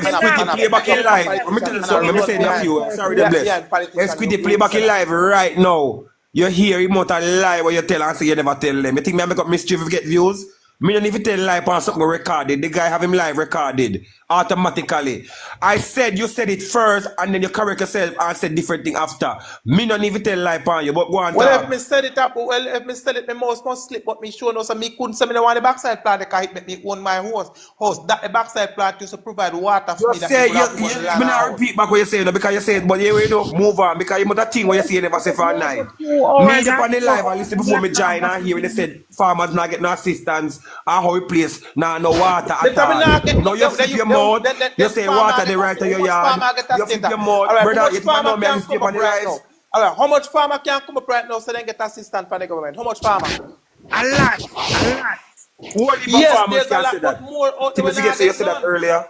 Squiddy play back in live, let me tell you something. Let me say that to you. Sorry, the bless. If Squiddy play back in live right now, you hear him out a lie what you tell and say you never tell them. You think me make up mischief if get views? Me don't even tell lie on something recorded. The guy have him live recorded automatically. I said you said it first and then you correct yourself and said different thing after. Me don't even tell lie on you, but go on. Well, if me said it up, if me said it, me must slip. But me sure no, so me couldn't say me don't want the backside plant because it make me own my house. That the backside plant used to provide water for me. Just say me not repeat back what you say because you say it, but you don't move on because you must think what you say you never say for a night. Me up on the live and listen before me join and hear when they said farmers not get no assistance. How we place now no water at all. Now you flip your mouth, you say water the right to your yard. You flip your mouth, brother, you know me and step on the rice. Alright, how much farmer can come up right now so they get assistance from the government? How much farmer? A lot. What Yes, farmers there's a can say lot, that? but more out there. Timothy you said that earlier.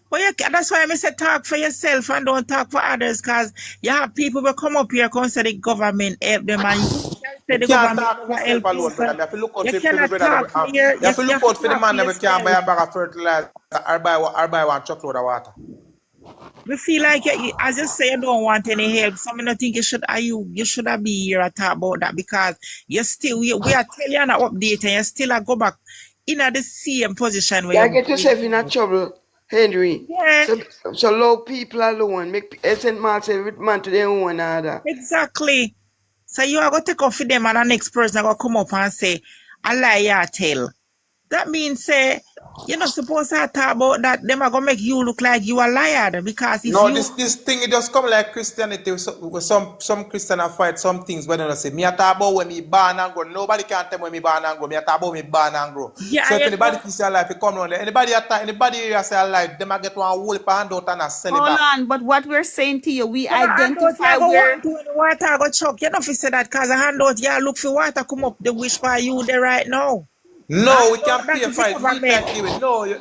But that's why I say talk for yourself and don't talk for others, because you have people who come up here and say the government help them and you say the government help alone, you have to look out you cannot talk for your, you have to look out for the man that can buy a bag of fertilizer or buy one truckload of water. We feel like, as you say, you don't want any help. So I don't think you should be here and talk about that because we are telling you an update and you still go back in the same position where you get yourself in a trouble, Henry. Yeah. So low people alone, make St. Mark's every man to their own other. Exactly. So you are going to take off for them and the next person going to come up and say, a lie you tell. That means, you're not supposed to talk about that. Them are going to make you look like you are liar because if this thing, it just come like Christianity. With some Christian fight some things, but they don't say, me I talk about when me born and grow. Nobody can tell me when me born and grow. Me I talk about me born and grow. Yeah, so if anybody thinks their life, it come on there. Anybody here say life, them I get one whole hand out and I sell it back. Hold on, but what we're saying to you, we identify where... Water go choke. You don't say that because a handout, you look for water come up the wish for you there right now. No, we can't pay a fight. No. If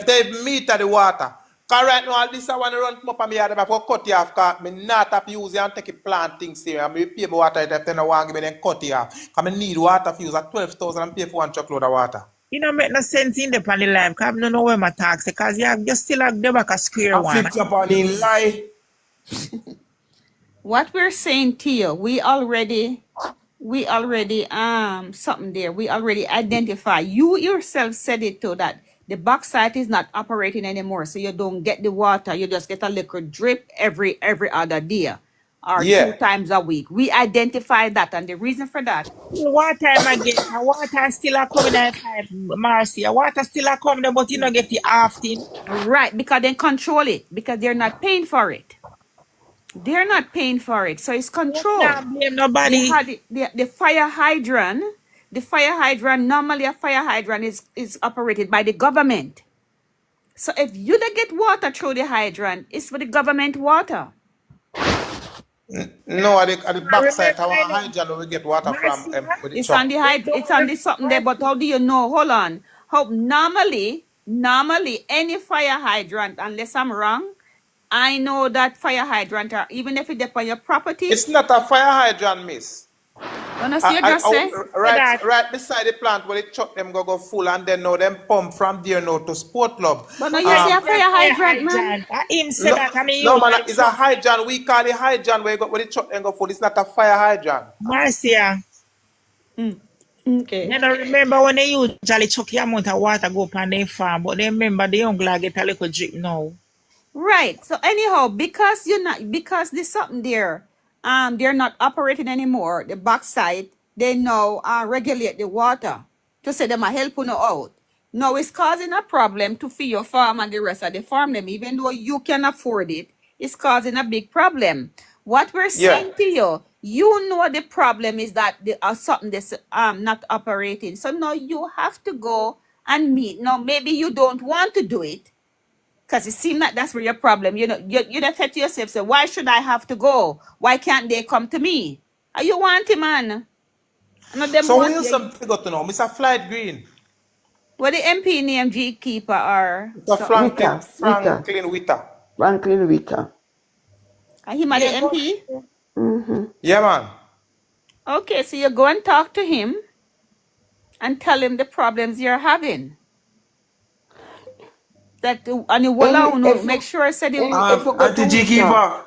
they meet at the water. Because right now, all this I want to run come up on me yard, I have to cut you off because I not have to use it and take it plant things here. I pay my water if they don't want to give me then cut you off. Because I need water for use at 12,000 and pay for one truckload of water. You know, make no sense in the panny life because I don't know where my tax because you still have the back a square one. Flip up on in lie. What we're saying to you, we already something there. We already identify. You yourself said it too that the backside is not operating anymore, so you don't get the water. You just get a little drip every other day or 2 times a week. We identify that, and the reason for that. What time again? Water still a coming that time, Marcia. Water still a coming, but you don't get it often. Right, because they control it because they're not paying for it. They're not paying for it, so it's controlled. Can't blame nobody. The fire hydrant the fire hydrant, normally a fire hydrant is operated by the government. So if you don't get water through the hydrant, it's for the government water. No, at the I backside, remember our when hydrant where we get water from Marcia, with the It's on truck. the it's on the something there, but how do you know? Hold on. How normally any fire hydrant, unless I'm wrong, I know that fire hydrant are even if it's on your property. It's not a fire hydrant, miss. Don't you see you just say? Right beside the plant where the truck them go full and then now them pump from there now to Sport Club. But now you see a fire hydrant, man. Him said that, I mean, No man, it's a hydrant. We call it hydrant where the truck them go full. It's not a fire hydrant. Marcia, Okay. you don't remember when they usually chuck the amount of water go up on their farm, but they remember the young lad get a little drip now. Right. So anyhow, because there's something there, they're not operating anymore. The backside, they now regulate the water to say them are helping you out. Now it's causing a problem to feed your farm and the rest of the farm them, even though you can afford it. It's causing a big problem. What we're saying to you, you know the problem is that something that's not operating. So now you have to go and meet. Now maybe you don't want to do it, because it seems like that's where your problem. You know, you don't say to yourself, so why should I have to go? Why can't they come to me? Are you want it, man? So who else some figure to know? Mr. Flight Green. Well, the MP name G Keeper or Mr. Franklin Witter. Franklin Witter. Are him at the MP? Mm-hmm. Yeah, man. Okay, so you go and talk to him and tell him the problems you're having. That and you will make sure I said it. Auntie G Keeper,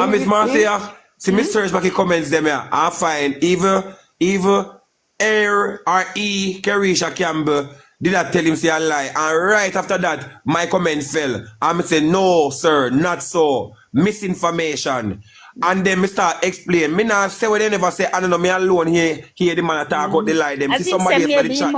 Miss Marcia, see me search back the comments them here. I find either Air or E Kerisha Campbell did not tell him say a lie. And right after that, my comments fell. I say, no, sir, not so. Misinformation. And then me start explain. Me not say what they never say. I don't know, me alone hear the man talk about the lie. Them see somebody else for the chat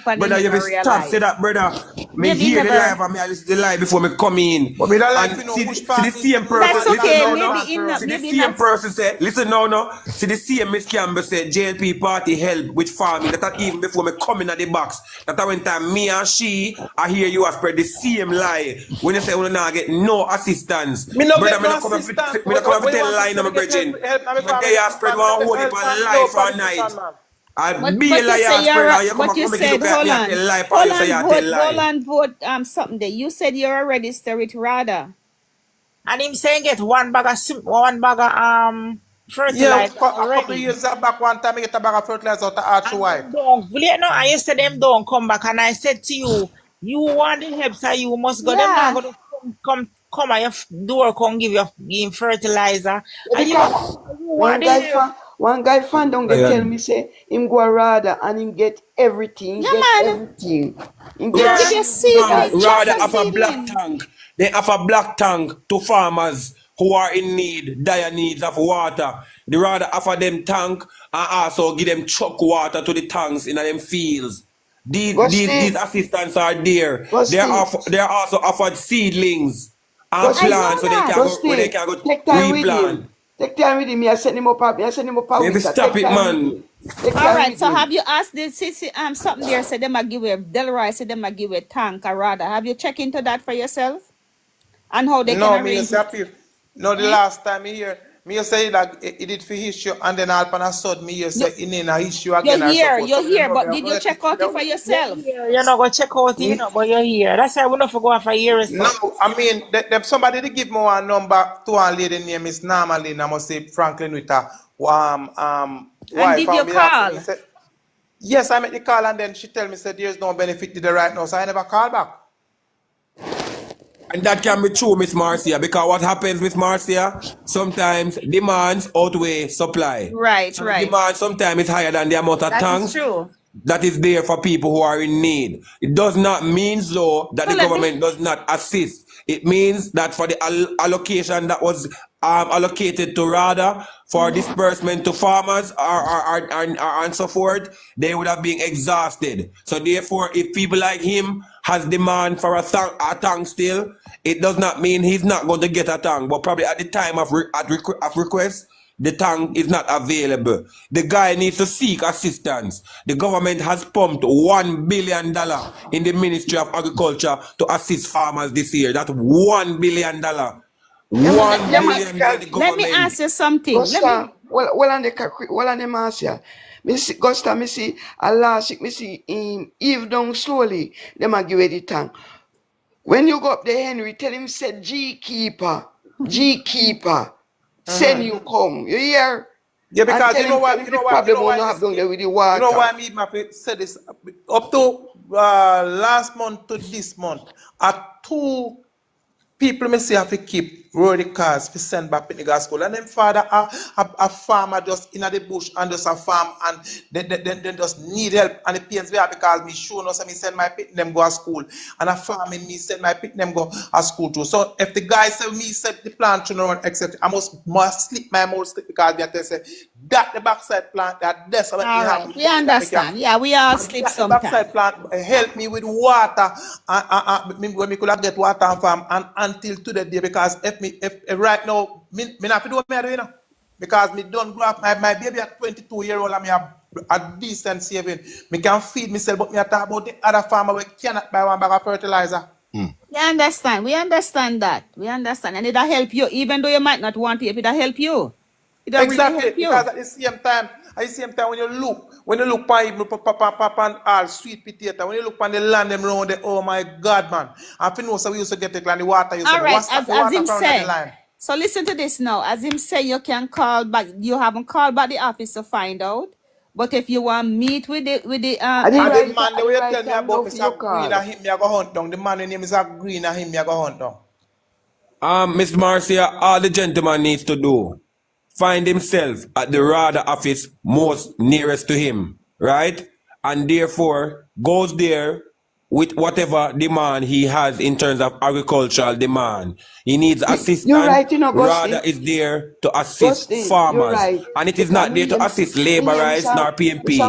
there. Brother, you stop say that, brother. Me hear the lie and me listen to the lie before me come in. But me don't like and to know see which the part same person. That's okay. See the same person say, listen now. See the same Miss Campbell said, JLP Party help with farming. That even before me come in at the box. That when time me and she, I hear you spread the same lie. When you say we not get no assistance. Me no brother, get no assistance. Me not come and tell lie now, my brethren. But they are spread one whole heap of lie for a night. I'd be a liar spread. You come and make it look like me and lie for you, say you tell lie. Hold on, vote something there. You said you're a register with RADA. And him saying get one bag of fertilizer. Yeah, a couple of years back, one time I get a bag of fertilizer out of Archway. I used to them don't come back, and I said to you, you want the help, so you must go. Them not going to come at your door, come give you fertilizer. And you One guy fan don't get tell me say him go RADA and him get everything. Everything. Him get RADA have a black tank. They have a black tank to farmers who are in need, dire needs of water. They rather offer them tank and also give them truck water to the tanks in them fields. These assistants are there. They are also offered seedlings and plants so they can go replant. Take time with him. I send him up. Maybe stop it, man. All right. So have you asked the CC something there? Said them I give you Delroy. Said them I give you a tank or rather. Have you checked into that for yourself? And how they can arrange? No, the last time here, me say that it did for issue, and then all pan a sud me you say in a issue again. You're here, but did you check out it for yourself? You're not gonna check out it, but you're here. That's why we don't go for years. No, I mean, somebody to give me one number to a lady name is normally I must say Franklin Witter. And did you call? Yes, I made the call, and then she tell me said there's no benefit to the right now, so I never call back. And that can be true, Miss Marcia, because what happens, Miss Marcia, sometimes demands outweigh supply. Right. Demand sometimes is higher than the amount of tanks that is there for people who are in need. It does not mean though that the government does not assist. It means that for the allocation that was allocated to RADA for disbursement to farmers and so forth, they would have been exhausted. So therefore, if people like him has demand for a tank still, it does not mean he's not going to get a tank. But probably at the time of request, the tank is not available. The guy needs to seek assistance. The government has pumped $1 billion in the Ministry of Agriculture to assist farmers this year. That's $1 billion. $1 billion by the government. Let me ask you something. Gusta, well on the Marcia. Gusta, me see a last week, me see Eve down slowly. Them a give you the tank. When you go up there, Henry, tell him say G keeper, send you come. You hear? Yeah, because you know why with the water. You know why me have said this up to last month to this month. At 2 people me say have to keep road the cars to send back to the school. And them father a farmer just in the bush and just a farm and they just need help. And the parents there because me sure no say me send my pit them go to school. And a farming me send my pit them go to school too. So if the guy say me set the plant to run, etc., I must sleep my mouth sleep because they say that the backside plant that's what happen. We understand. Yeah, we all sleep sometimes. The backside plant help me with water when me could get water and farm and until today because if right now me not to do what me do, you know, because me don't grow up my baby at 22-year-old and me have a decent saving. Me can feed myself, but me talk about the other farmer we cannot buy one bag of fertilizer. You understand? We understand that. We understand, and it'll help you, even though you might not want it. It'll help you. It'll exactly really help you. Because at the same time, when you look on even and all sweet potato, when you look on the land them round there, oh my God, man! I know so we used to get the water. All right, as him say. So listen to this now. As him say, you can call back. You haven't called back the office to find out. But if you want to meet with the the man the way you tell me about Mr. Green and him, me I go hunt down. The man name is Green and him, me I go hunt down. Mr. Marcia, all the gentleman needs to do, find himself at the RADA office most nearest to him, right? And therefore goes there with whatever demand he has in terms of agricultural demand. He needs assistance. You're right, you know, RADA is there to assist farmers. Right. And it is not there to assist laborers nor PMP.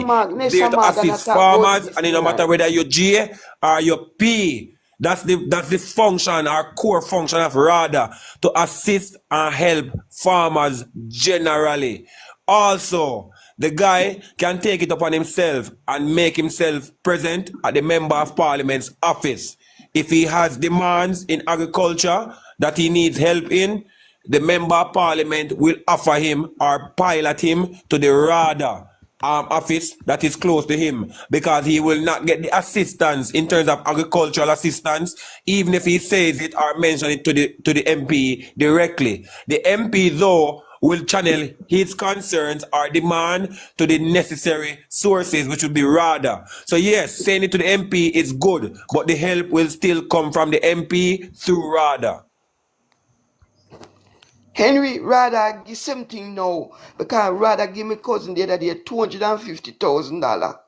It's there to assist farmers, and it no matter whether you're J or you're P. That's the function, our core function of RADA, to assist and help farmers generally. Also, the guy can take it upon himself and make himself present at the Member of Parliament's office. If he has demands in agriculture that he needs help in, the Member of Parliament will offer him or pilot him to the RADA office that is close to him, because he will not get the assistance in terms of agricultural assistance, even if he says it or mention it to the MP directly. The MP, though, will channel his concerns or demand to the necessary sources, which would be RADA. So yes, saying it to the MP is good, but the help will still come from the MP through RADA. Henry, rather give something now, because rather give me cousin the other day $250,000.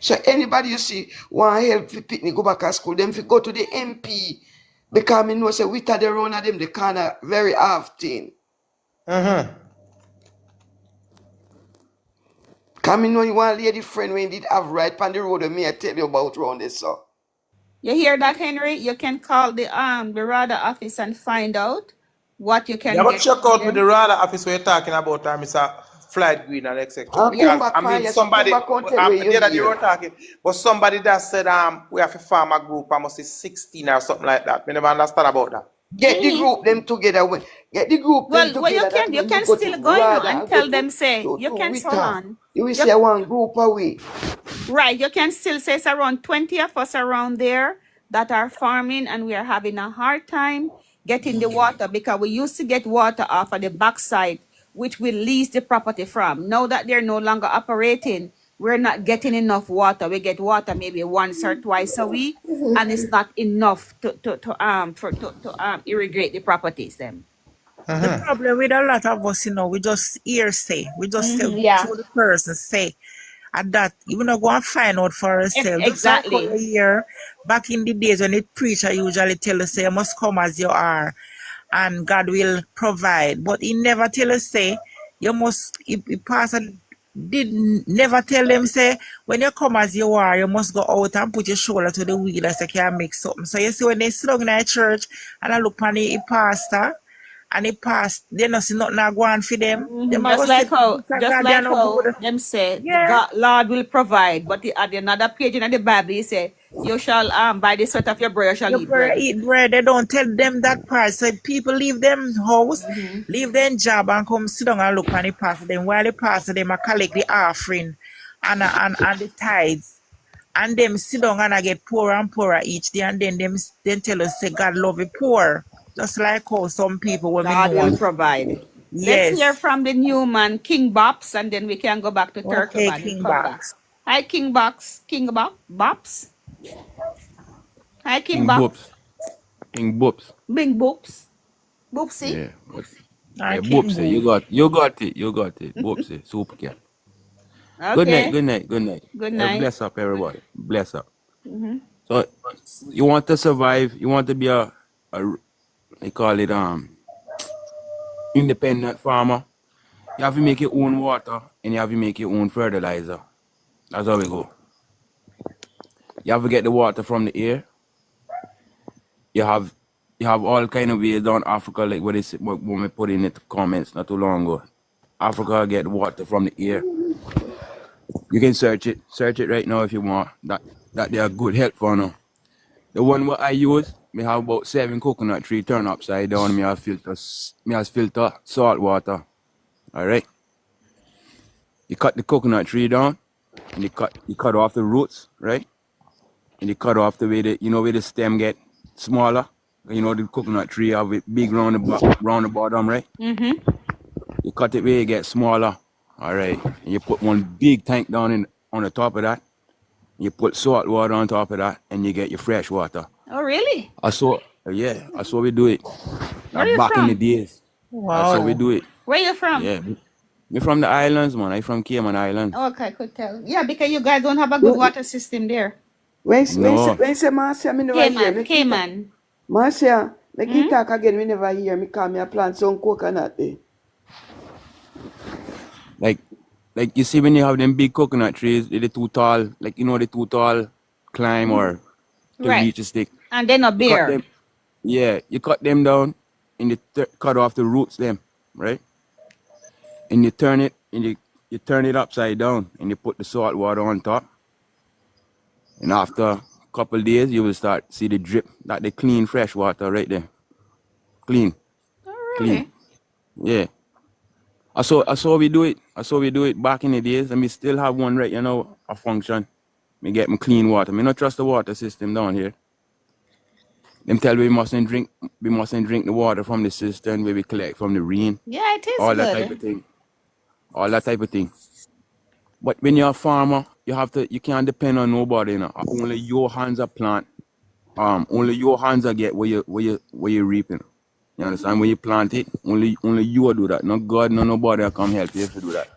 So anybody you see want help for picnic go back to school, them if go to the MP, because I know say we tell the run of them the corner very often. Come in know you want a lady friend when you did have right on the road with me, I tell you about round this so. You hear that, Henry? You can call the RADA office and find out what you can get. But check out with the RADA office where you're talking about, Mr. Flight Green and etc. Somebody you were talking, but somebody that said we have a farmer group, I must say 16 or something like that. We never understand about that. Get the group them together. Get the group them together. Well, you can still go and tell them say you can hold on. You will say one group away. Right, you can still say it's around 20 of us around there that are farming, and we are having a hard time getting the water, because we used to get water off of the backside, which we lease the property from. Now that they're no longer operating, we're not getting enough water. We get water maybe once or twice a week, and it's not enough to irrigate the properties. Them. The problem with a lot of us, we just hear say, we just say through the person say, and that even though go and find out for ourselves. Exactly. Just like a year back in the days when the preacher usually tell us, say, you must come as you are, and God will provide. But he never tell us, say, you must, if pastor did never tell them, say, when you come as you are, you must go out and put your shoulder to the wheel so you can make something. So you see, when they sit down in a church and I look on the pastor and it passed. They not see nothing go on for them. Them a Just go say, like how, this a God, they are no good. them say, the Yeah. God, Lord will provide. But at another page in the Bible, he say, you shall by the sweat of your brow you shall Your eat brother bread. eat bread. They don't tell them that part. So people leave them house, leave them job and come sit down and look on the pastor. Then while the pastor them a collect the offering and the tithes. And them sit down and I get poorer and poorer each day. And then them then tell us say God love the poor. Just like how some people when we God know. will provide. Let's hear Yes. from the new man, King Bops, and then we can go back to Turkey Okay, man and King come back. Box. Hi, King Box. King Bops. Hi, King King Bops. Boops. King Boops. Bing Boops. Boopsy. Yeah. Our Yeah, King Boopsy. Boo. You got it. Boopsy. Super cat. Okay. Good night. Good night. Bless up, everybody. Bless up. So, you want to survive, you want to be a they call it, independent farmer. You have to make your own water and you have to make your own fertilizer. That's how we go. You have to get the water from the air. You have all kind of ways down Africa, like what when we put in the comments not too long ago. Africa get water from the air. You can search it right now if you want. That they are good help for now. The one what I use, me have about 7 coconut tree turn upside down. Me have filter salt water. Alright. You cut the coconut tree down and you cut off the roots, right? And you cut off the way where the stem get smaller. You know the coconut tree have it big round the bottom, right? You cut it where it get smaller. Alright. And you put one big tank down on the top of that. You put salt water on top of that and you get your fresh water. Oh, really? That's how we do it. Where you Back from? in the days. Wow. That's how we do it. Where you from? Yeah. Me from the islands, man. I from Cayman Islands. Okay, could tell. Yeah, because you guys don't have a good water system there. When No. say Marcia, me never hear. Cayman. Marcia, make you talk again, me never hear. Me call me a plant some coconut there. Like you see when you have them big coconut trees, they're too tall, like they're too tall climb or to Right. reach a stick. And they're not You cut bare. them, you cut them down and you cut off the roots them, right? And you turn it upside down and you put the salt water on top. And after a couple days you will start see the drip, that the clean fresh water right there. Clean. Oh, really? Yeah. I saw we do it. Back in the days, and we still have one right, a function. Me get me clean water. Me not trust the water system down here. Them tell we mustn't drink the water from the cistern where we collect from the rain. Yeah, it is All good. that type of thing. But when you're a farmer, you can't depend on nobody, Only your hands are plant. Only your hands are get where you reaping. You understand? When you plant it, only you will do that. No God, no nobody will come help you to do that.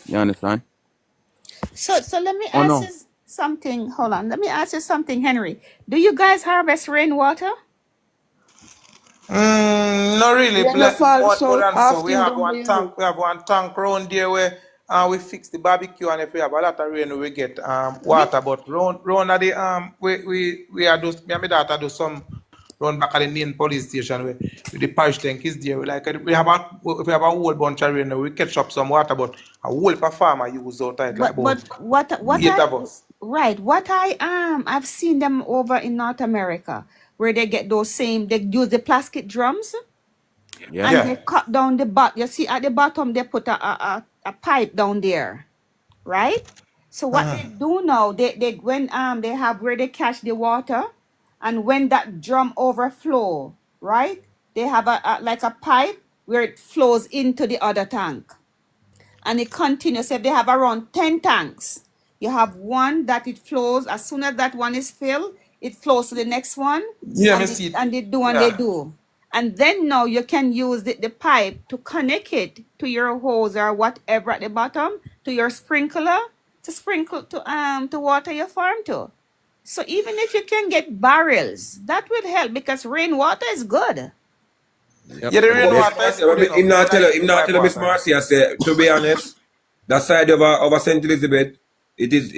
You understand? So let me ask you something. Hold on. Let me ask you something, Henry. Do you guys harvest rainwater? Not really. Yeah, no fall, so So we asking have down one there. tank. We have one tank round there where we fix the barbecue, and if we have a lot of rain, we get water. But round at the we are do. Me and my daughter do some round back at the main police station where the parish tank is there. If we have a whole bunch of rain, we catch up some water. But a whole farmer use out it like But about what 8 of us. right? What I've seen them over in North America where they get they use the plastic drums. Yeah. And they cut down the bottom. You see, at the bottom, they put a pipe down there, right? So what they do now, they when they have where they catch the water, and when that drum overflow, right? They have like a pipe where it flows into the other tank, and it continues. If they have around 10 tanks, you have one that it flows. As soon as that one is filled, it flows to the next one. Yeah, and me they, see it. and they do and they do. And then now you can use the pipe to connect it to your hose or whatever at the bottom, to your sprinkler, to sprinkle to water your farm to. So even if you can get barrels, that would help because rainwater is good. Yep. Yeah, the rainwater is good enough. Him not tell Miss Marcia say, to be honest, that side of St. Elizabeth, it is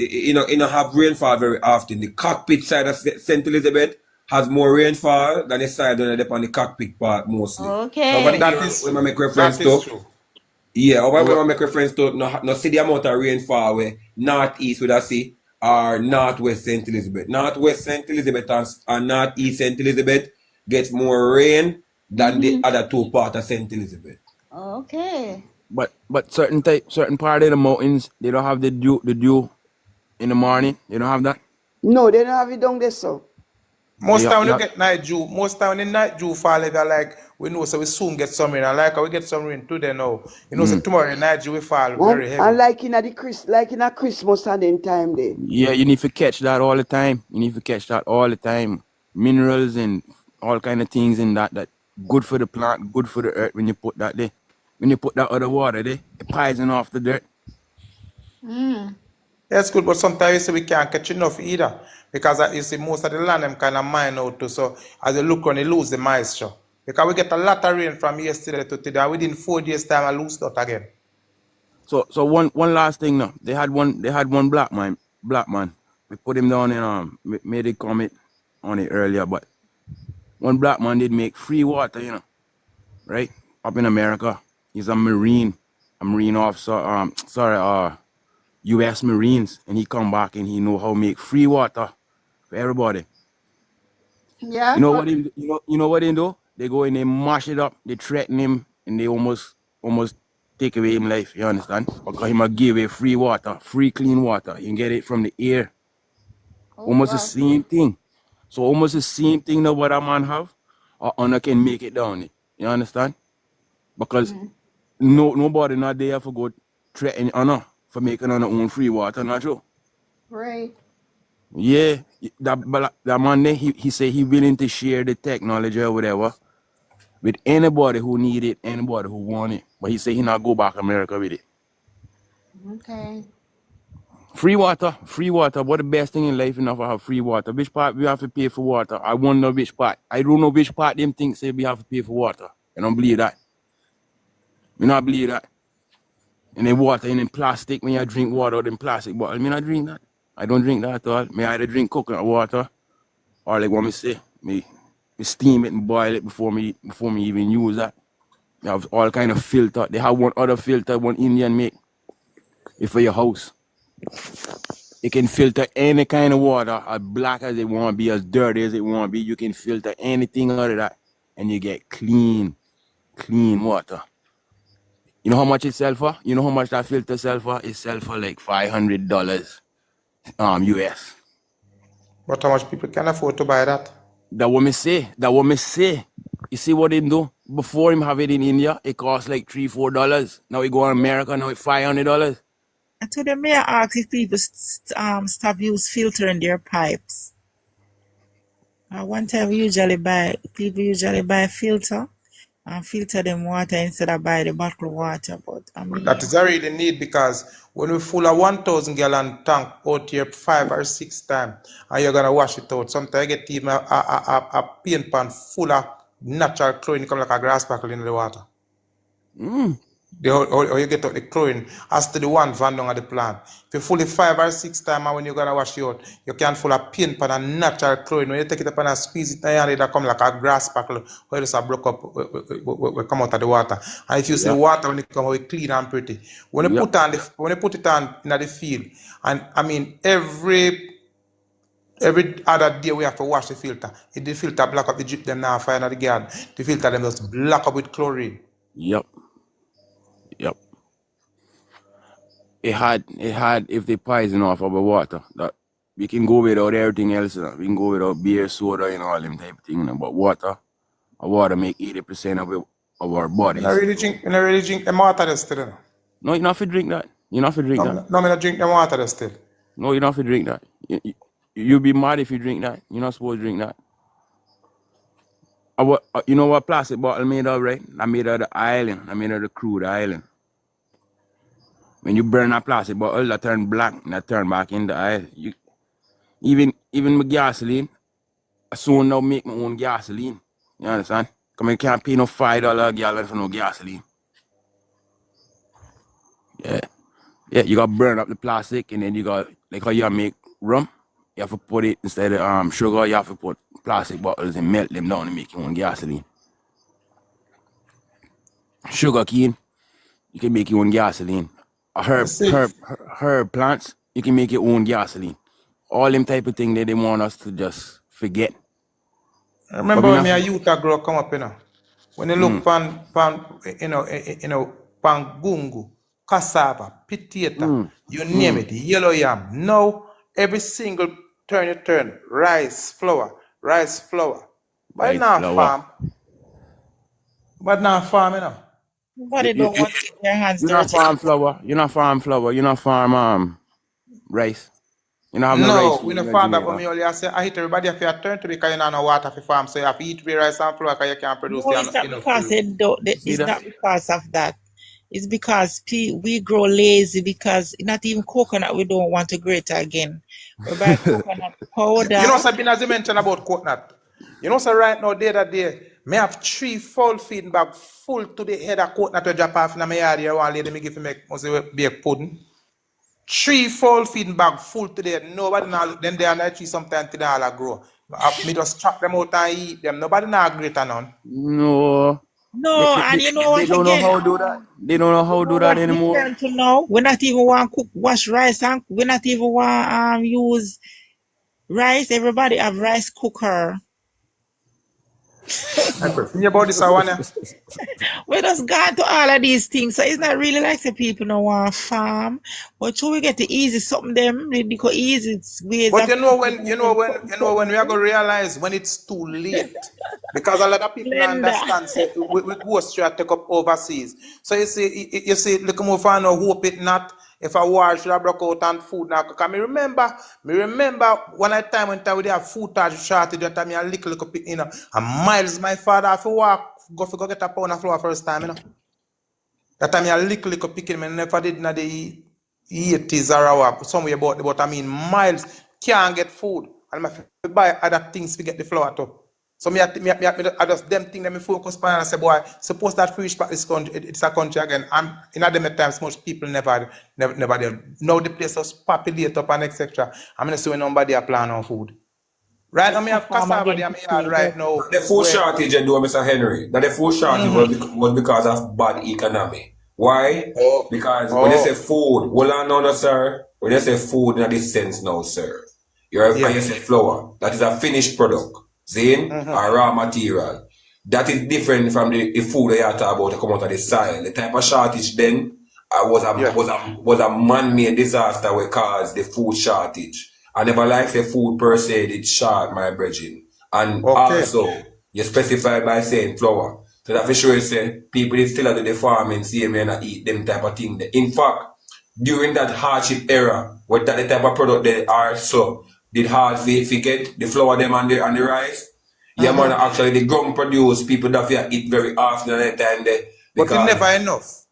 have rainfall very often. The cockpit side of St. Elizabeth, has more rainfall than the side on the cockpit part mostly. So over Okay. the area when I make reference That is to, true. yeah, over when I make reference to, no see the amount of rainfall where northeast would I see or northwest St. Elizabeth. Northwest St. Elizabeth and northeast St. Elizabeth gets more rain than the other two parts of St. Elizabeth. Okay. But certain part of the mountains, they don't have the dew in the morning. They don't have that. No, they don't have it down there, so. Most Yeah, time when you yeah. get night dew, most time when the night dew fall, they're like, we know, so we soon get some rain. And like, we get some rain today now. You know, so tomorrow the night dew will fall very heavy. And like in a Christmas and then time there. Yeah, you need to catch that all the time. You need to catch that all the time. Minerals and all kind of things in that good for the plant, good for the earth when you put that there. When you put that other water there, it poison off the dirt. That's good, but sometimes you see we can't catch enough either. Because you see most of the land them kind of mine out too. So as you look on, you lose the moisture. Because we get a lot of rain from yesterday to today. And within 4 days time I lose that again. So one last thing now. They had one black man. We put him down in we made a comment on it earlier, but one black man did make free water, right? Up in America. He's a marine officer, US Marines, and he come back and he know how to make free water for everybody. Yeah. You know what they do? They go and they mash it up, they threaten him, and they almost take away his life, you understand? Because he might give away free water, free clean water. You can get it from the air. Almost the same thing. So almost the same thing that what a man have, or honor can make it down it. You understand? Because nobody not there for go threaten honor for making on their own free water, not true? Right. Yeah, that man there, he say he willing to share the technology or whatever with anybody who need it, anybody who want it. But he say he not go back America with it. Okay. Free water. What the best thing in life enough to have free water? Which part we have to pay for water? I wonder which part. I don't know which part them think say we have to pay for water. I don't believe that. Me not believe that. And then water in plastic, when you drink water out in plastic bottle, me not drink that. I don't drink that at all. Me either drink coconut water or like what me say, me steam it and boil it before me even use that. They have all kind of filter. They have one other filter, one Indian make. It's for your house. It can filter any kind of water, as black as it want to be, as dirty as it want to be. You can filter anything out of that, and you get clean water. You know how much it sell for? You know how much that filter sell for? It sell for like $500 US. But how much people can afford to buy that? That what me say. You see what him do? Before him have it in India, it cost like $3-4. Now he go in America, now it's $500. And to the mayor ask if people stop use filter in their pipes. One time people usually buy filter and filter them water instead of buy the bottled water. But I mean, That is a really need because when we full a 1,000 gallon tank out here 5 or 6 times and you're gonna wash it out, sometimes you get even a paint pan full of natural chlorine come like a grass packle in the water. Or you get out the chlorine as to the one van down at the plant. If you full it 5 or 6 times and when you're gonna wash it out, you can full a paint pan and natural chlorine. When you take it up and squeeze it and it come like a grass packle where it's a broke up we come out of the water. And if you see the water when it come out clean and pretty. When you put it on in the field, and I mean every other day we have to wash the filter. If the filter black up, the drip them now fire in the garden. The filter them just black up with chlorine. Yep. It had if they poison off our water, that we can go without everything else. We can go without beer, soda, and all them type of thing. But water make 80% of our bodies. You not really drink them water still. No, you not to drink that. You not to drink that. No, I not drink them water still. No, you not to drink that. You be mad if you drink that. You're not supposed to drink that. You know what plastic bottle made of, right? I made of the island. I made of the crude island. When you burn a plastic bottle, that turn black and that turn back in the oil. Even my gasoline, I soon now make my own gasoline. You understand? Because I can't pay no $5 a gallon for no gasoline. Yeah, you got to burn up the plastic and then you got, like how you make rum, you have to put it, instead of sugar, you have to put plastic bottles and melt them down and make your own gasoline. Sugar cane, you can make your own gasoline. Herb plants, you can make your own gasoline. All them type of thing that they want us to just forget. I remember when me a youth a grow come up, you know. When you look pan pan gungu, cassava, potato, you name it, yellow yam. Now every single turn you turn, rice flour. But now farm. But now farm, you know. Nobody don't want to get their hands You dirty. not farm flour. You not farm flour. You not farm rice. You don't have no rice. We don't farm that, but me only say I hit everybody if you turn to because you don't know water for farm, so you have to eat rice and flour because you can't produce. No, it's not because it's not because of that. It's because we grow lazy because not even coconut we don't want to grate again. We buy coconut powder. You know something as you mentioned about coconut. You know, so right now, day that day, me have 3 full feeding bag full to the head of coconut to drop off in my yard here. One lady me give me bake pudding. 3 full feeding bag full to the head. Nobody now look them there and I tree sometimes till they all grow. Me just chop them out and eat them. Nobody now greater none. No. And you know what? They don't know how to do that. They don't know how to do that anymore. To know, we not even want to wash rice and we not even want use rice. Everybody have rice cooker. About this, I wanna. We just gone to all of these things, so it's not really like the people don't want to farm. But till we get the easy something them, because easy ways. But you know when we are gonna realize when it's too late, because a lot of people don't understand. Say, we go straight take up overseas. So you see, look more for no hope it not. If a war should have broke out on food now, because me remember one time when we have food shortage, that time I little bit, you know, and miles my father have to walk, go get a pound of flour first time, you know. That time I little picking, me never did in the 80s or somewhere about, but I mean miles can't get food, and I have to buy other things to get the flour too. So I just them thing that me focus on and I say, boy, suppose that free back this country, it's a country again. And in other times, most people never there. Now the place is populated up and etc. I'm gonna say nobody a plan on food. Right now, me have cassava there right now. The food shortage, and do Mr. Henry. That the food shortage was because of bad economy. Why? Because when they say food, hold on now, sir. When they say food in this sense now, sir, you say flour. That is a finished product. Zane or raw material. That is different from the food that you talk about to come out of the soil. The type of shortage then was a man-made disaster which caused the food shortage. I never like the food per se did short, my brethren. And also you specify by saying flour. So that for sure you say people is still at the farming, see me and eat them type of thing. In fact, during that hardship era, with that the type of product they are so did hard to get the flour them and the rice. Yeah, man, actually the ground produce people that you eat very often at that time there. But it's never enough.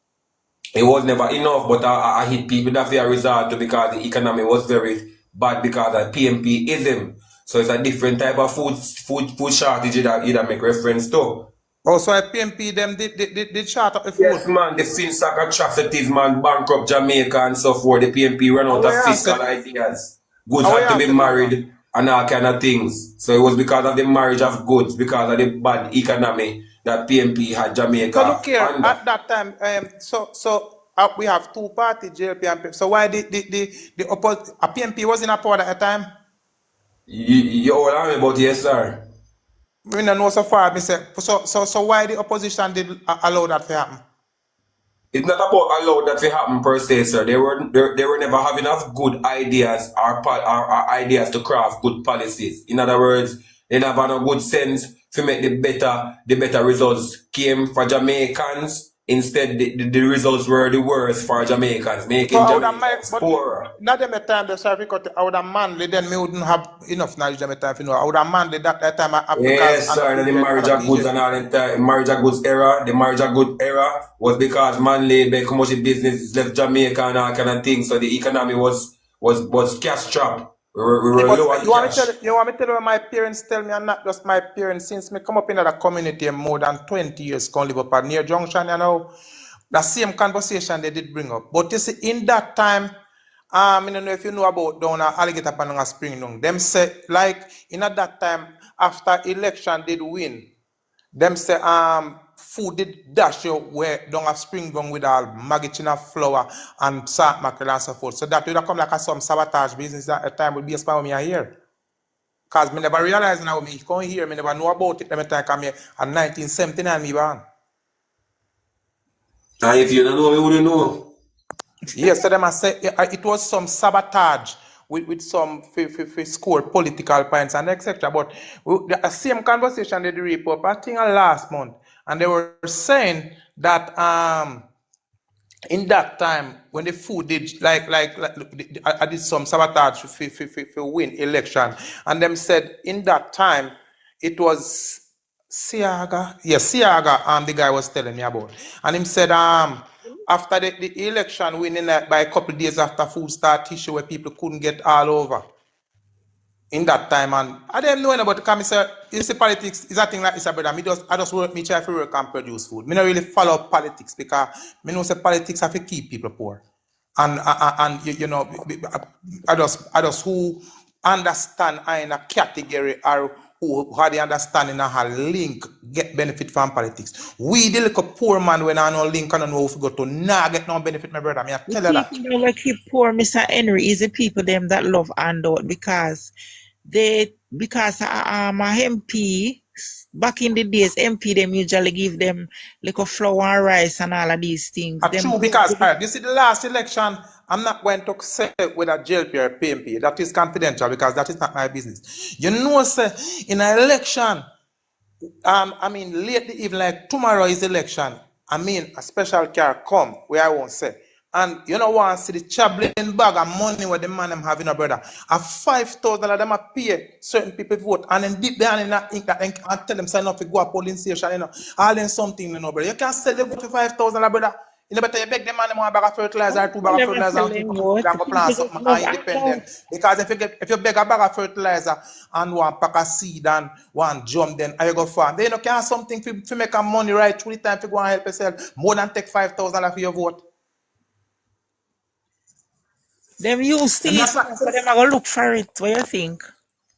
It was never enough, but I hit people that you resort to because the economy was very bad because of PMP-ism. So it's a different type of food shortage that make reference to. Oh, so PMP them did short up the food? Yes, man, the FinSac atrocities, man, bankrupt Jamaica and so forth. The PMP ran out of fiscal ideas. Goods had to be married and all kind of things. So it was because of the marriage of goods, because of the bad economy that PMP had Jamaica. So look here, at that time, we have 2 parties, JLP and PMP. So why the PMP was in a power at that time? You all are about yes, sir. We don't know so far. Me say, so why the opposition did allow that to happen? It's not about allow that to happen per se, sir. They were never having enough good ideas or ideas to craft good policies. In other words, they never had a good sense to make the better results came for Jamaicans. Instead, the results were the worst for Jamaicans, making Jamaicans poorer. Not them time the survey cut out of manly, then me wouldn't have enough knowledge them time to know. I would have manly that time. Yes, sir. The marriage of goods and all that marriage of goods era. The marriage of goods era was because manly by commercial business left Jamaica and all kind of things. So the economy was cash trap. We were low on cash. You want me to tell you what my parents tell me, and not just my parents, since me come up in that community more than 20 years, can live up at near Junction, you know, the same conversation they did bring up. But you see, in that time, I don't know if you know about down at Alligator Pananga Spring Dung. Them say like in at that time after election did win. Them say food did dash you where down at Spring Dung with all magicina flour and salt mackerel and so forth. So that would have come like a some sabotage business at a time would be a spam me here. Cause me never realize now me come here, me never know about it. Let me time come here at 1979 me born. And if you don't know, you wouldn't know. Yes, so them I say it was some sabotage with some score political points and etc. But the same conversation they did up I think last month, and they were saying that in that time when the food did like I did some sabotage for win election, and them said in that time it was Siaga, the guy was telling me about, and him said after the election winning by a couple of days after food start issue where people couldn't get all over in that time, and I didn't know about the commissioner. You see, politics is a thing like this, brother. I just work, me try to work and produce food. Me not really follow politics because me know say politics have to keep people poor, and you know, I just who understand in a category or who had the understanding of how link get benefit from politics. We the little poor man when I know link and I know if we go to nah get no benefit, my brother. Me I tell you that. The people that keep poor, Mr. Henry, is the people them that love handout because a MP back in the days, MP them usually give them like a flour and rice and all of these things. True, because you see the last election, I'm not going to say whether JLP or PMP. That is confidential because that is not my business. You know, sir, in an election, I mean, lately, even like tomorrow is election, I mean, a special car come where I won't say. And you know what? See the chabbling bag of money where the man them having a brother. A $5,000 of them a pay certain people vote, and then deep down in that ink that and tell them sign up to go a polling station, you know, all in something, you know, brother. You can't sell the vote for $5,000, brother. You know, better you beg them man them one bag of fertilizer, 2 bag of fertilizer, and go plant something independent. Because if you beg a bag of fertilizer and one pack of seed and one drum, then you go farm. Then you can have something to make a money right through the time to go and help yourself. More than take $5,000 for your vote. Them use these, so them are going to look for it. What do you think?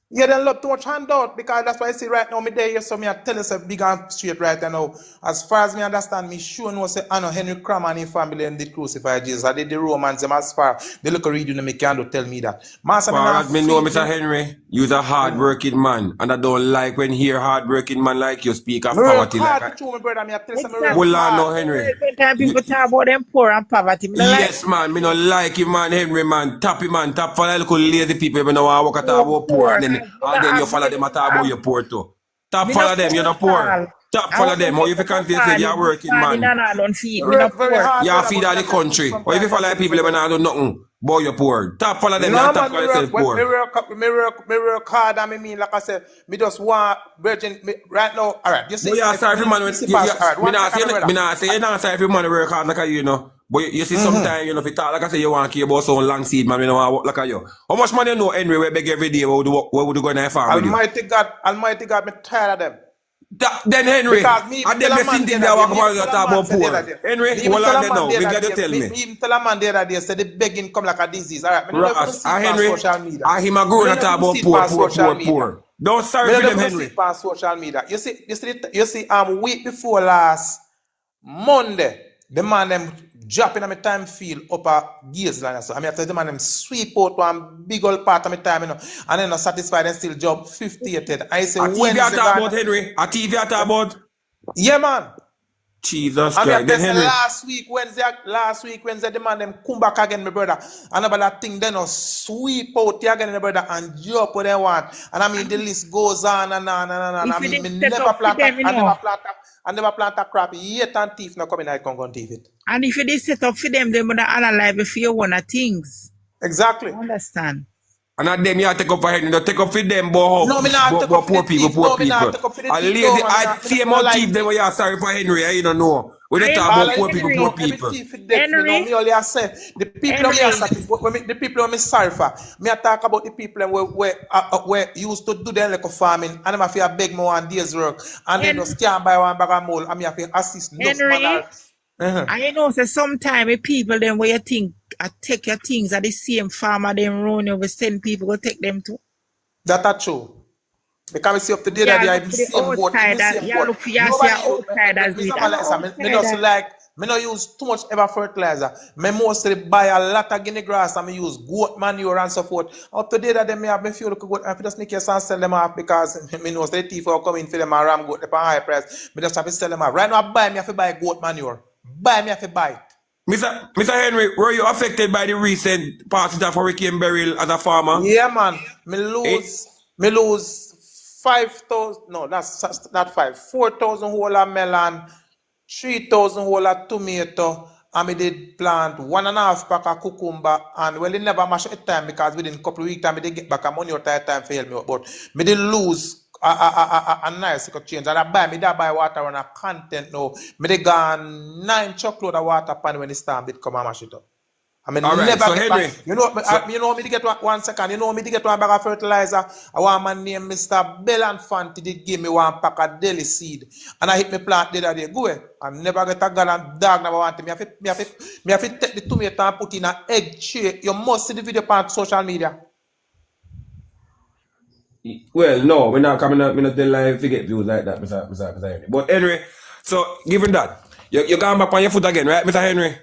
Yeah, they love too much handout because that's why I see right now me there, so me I tell you say big and straight right now. As far as me understand, me sure no say I know Henry Cram and his family and the crucified Jesus. I did the Romans them as far they look reading me can tell me that. As far as me know, Mr. Henry, you're a hard-working man, and I don't like when hear hard-working man like you speak of poverty. Like me brother, me I tell you well, I know Henry. People talk about them poor and poverty. Yes, man, me not like him, man, Henry, man. Tap him, man. Tap for like lazy people. You know, I walk at about poor, and then you follow them at about your poor too. Tap follow them, you're not poor. Tap follow them, or if you can't say you're working, man. Don't feed. You feed all the country. Or if you follow people, you don't do nothing. Boy, you're poor. Tap follow them, not tap for yourself poor. Me work hard, and me mean, like I said, me just want virgin right now. All right, you see. But you're sorry for man. Me not say you're not sorry for man work hard like you know. But you see, sometimes, you know, if you talk, like I say, you want to care about some long seed, man, you know, want to work like you. How much money you know, Henry, we beg every day, where would you go in a farm Almighty God, me tired of them. Then, Henry, and then the thing they walk about poor. Henry, hold on there now, we got to tell me. Even tell a man the other day, say the begging come like a disease, all right? Ross, Henry, him a grown to talk about poor. Don't sorry for them, Henry. On social media. You see, week before last Monday, the man them dropping on my time field up a gears line. So I mean, I tell the man them sweep out one big old part of my time, you know, and then not satisfied and still job 58. I say, when TV you talk about, Henry? A TV you talk about? Yeah, man. Jesus Christ. I mean, Henry. Last week Wednesday, the man them come back again, my brother. And about that thing, then sweep out again, my brother, and drop what they want. And I mean, the list goes on and on and on. I mean, me never plant a crap yet and thief not coming, I can't go thief it. And if you did set up for them, they would analyze if you want things. Exactly. I understand. And at them you have to take up for head, you take up for them, but no, me not take up poor people. I lazy, I see them out thief them when you are sorry for Henry, you don't know. When they talk about poor people. Henry, me only say the people the people me sorry for. Me I talk about the people where used to do them like a farming, and them have to beg more on days work, and then just can't buy one bag of mold, and me have to assist those Henry, I know say sometimes people them where you think take your things at the same farmer, then run you, we send people go take them to. That's true. Because we see up to date Yeah, that look the for the same boat, the outsiders. same Yeah, boat. look for your outsiders. Me just like, me not use too much ever fertilizer. Me mostly buy a lot of guinea grass and me use goat manure and so forth. Up to date that them me have me feel like goat and just make your son sell them off because me know the thief will come in for them and ram goat at a high price. Me just have to sell them off. Right now buy me have to buy goat manure. Buy me have to buy it. Mr. Henry, were you affected by the recent passage of Hurricane Beryl as a farmer? Yeah, man. Me lose 5,000. No, that's not 4,000 whole of melon, 3,000 whole of tomato, and me did plant 1.5 pack of cucumber. And well, it never mash at time because within a couple of weeks time, me did get back a money or time for help me out. But me did lose a nice change. And I buy water on a content now. Me did gone 9 truckload of water pan when the storm did come and mash it up. I mean, all right, never so get Henry, back. You know me to get 1 second. You know me to get 1 bag of fertilizer. I want my name Mr. Belanfanti did give me 1 pack of deli seed. And I hit me plant the other day. Go away. I never get a gun and dog never want me. Me have to take the tomato and put in an egg tray. You must see the video on social media. well, no, we're not coming up, we're not live to get views like that, Mr. Henry. But anyway, so given that, you're going back on your foot again, right, Mr. Henry?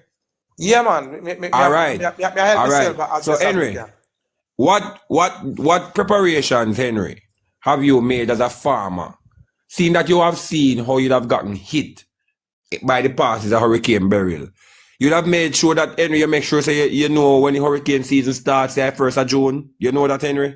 Yeah, man. All right. All right. So, Henry, what preparations, Henry, have you made as a farmer? Seeing that you have seen how you'd have gotten hit by the passes of Hurricane Beryl, you'd have made sure that, Henry, you make sure so you know when the hurricane season starts, say 1st of June. You know that, Henry?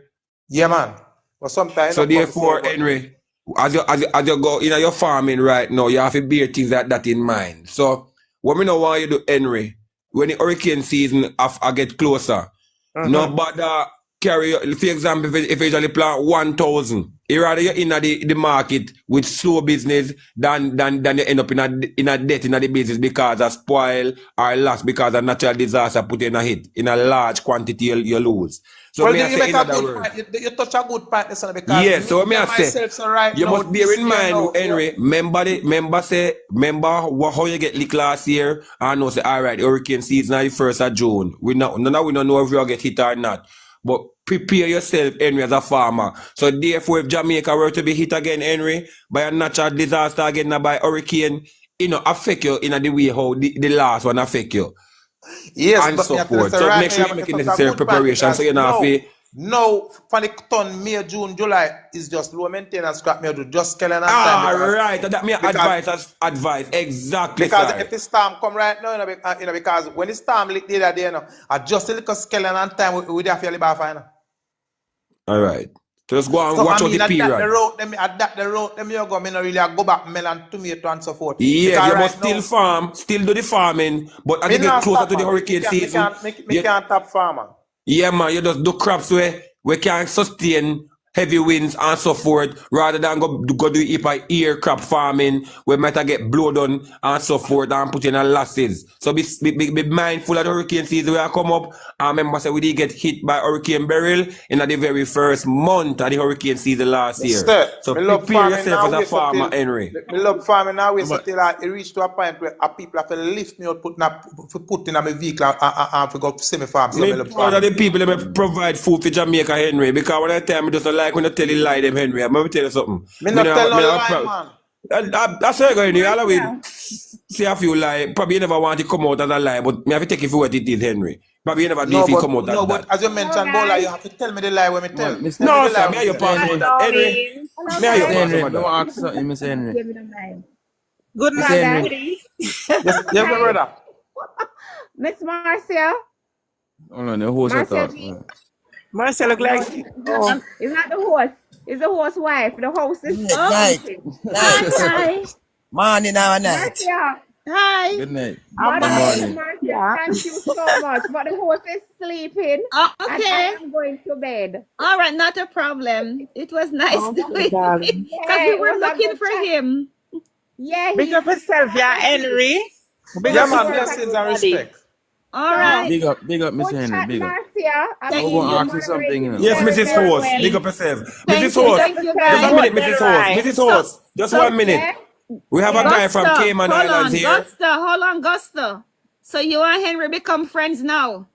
Yeah, man. But sometimes. So therefore, Henry, as you go in your farming right now, you have to bear things like that in mind. So what we know want you do, Henry, when the hurricane season I get closer, no bother carry, for example, if you usually plant 1,000, you rather you're in the market with slow business than you end up in a debt in the business because of spoil or loss because of natural disaster put in a hit. In a large quantity you lose. So well, may you say in other words. You touch a good point, listen, because yes, so may I say, right you now, must bear in mind, Henry, remember how you get licked last year, and know say, all right, hurricane season is the 1st of June. We don't know if you get hit or not. But prepare yourself, Henry, as a farmer. So therefore, if Jamaica were to be hit again, Henry, by a natural disaster again, by hurricane, affect you in the way how the last one affect you. Yes, and but so forth. So make sure you make necessary preparation so you know if no, for the ton May, June, July is just low maintenance scrap me do just killing and time. Right, that me advice exactly. Because sir. if the storm come right now, because when the storm lick the other day, I just a little skeleton and time we have to live fine. All right. So just go and watch out the period. Adapt the road, you go, me not really go back melon, tomato and so forth. Yeah, you must still farm, still do the farming, but as you get closer to the hurricane season, me can't tap farmer. Yeah, man, you just do crops where we can sustain heavy winds and so forth, rather than go do ear crop farming where might get blown on and so forth and put in a losses. So be mindful of the hurricane season where I come up. I remember say we did get hit by Hurricane Beryl in the very first month of the hurricine season last year. So prepare yourself as a farmer, Henry. I love farming now, wait until I reach to a point where people have to lift me out, put in my vehicle and for go see me farm. So one of the people that provide food for Jamaica, Henry, because when I tell me just like when I tell you lie them, Henry, I'm going to tell you something. Me not tell no lie, man. That's how you go, Henry. I see a few lie. Probably you never want to come out as a lie, but me have to take it for what it is, Henry. Probably you never do if you come out as that. No, but as you mentioned, Bola, you have to tell me the lie when me tell. No, sir, me are your passport. Henry. Me are your passport. No ask something, Mr. Henry. Good night, Yes, brother. Miss Marcia. Hold on, the host I thought. Marcia look like It's not the horse. It's the horse wife. The host is Hi. Morning now, night. Marcia. Hi. Good night. Good morning. Marcia, thank you so much. But the horse is sleeping. Oh, okay. And I'm going to bed. All right, not a problem. It was nice doing it because we were looking for him. Yeah. Big up yourself, yeah, Henry. Yeah, man, blessings and respect. All right. Big up, Mr. Henry. Big up. I'm going to ask you something. Yes, Mrs. Host. Big up yourself. Mrs. Host. Thank you, Just a guys. minute, Mrs. Host. Mrs. Host. Just 1 minute. We have a guy from Cayman Islands here. Hold on, Gusta. So you and Henry become friends now?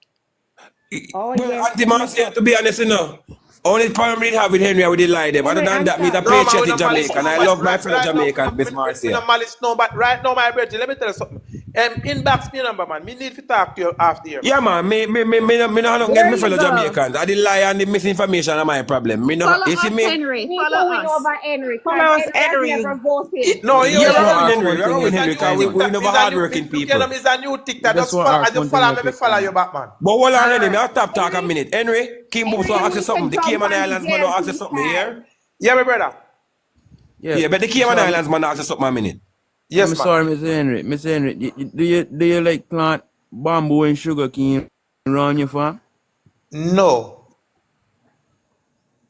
Oh, Well, yes. Auntie Marcia, to be honest, you know, only problem we have with Henry, I would lie them. Other than that, me the No, man, we patriotic no malice. Jamaican. I But love my fellow right now, Jamaicans, Miss we Marcia. no malice, no, but right now, my brother, let me tell you something. Inbox me number, man. Me need to talk to you after here. Yeah, man. Me no get There me you fellow go. Jamaicans. I the lie and the misinformation are my problem. Me no, Follow you see us, me? Henry. We Follow win us. over Henry. Follow us, Because Henry has Henry. never voted. No, Yeah, That's we're what going our Henry. fun We're thing going at Henry the time, because we man. never hardworking people. It's a new TikTok. That's Just what follow, our I just fun follow thing me, at me the follow time. you back, man. But hold on, Henry. Alright. I'll talk a minute. Henry, Kimbo, so ask you something. The jump Cayman on the Islands man, ask you JLP something here. Yeah, my brother. Yeah, but the Cayman Islands man, ask you something a minute. Yes, I'm man. sorry, Mr. Henry. Mr. Henry, do you like plant bamboo and sugar cane around your farm? No.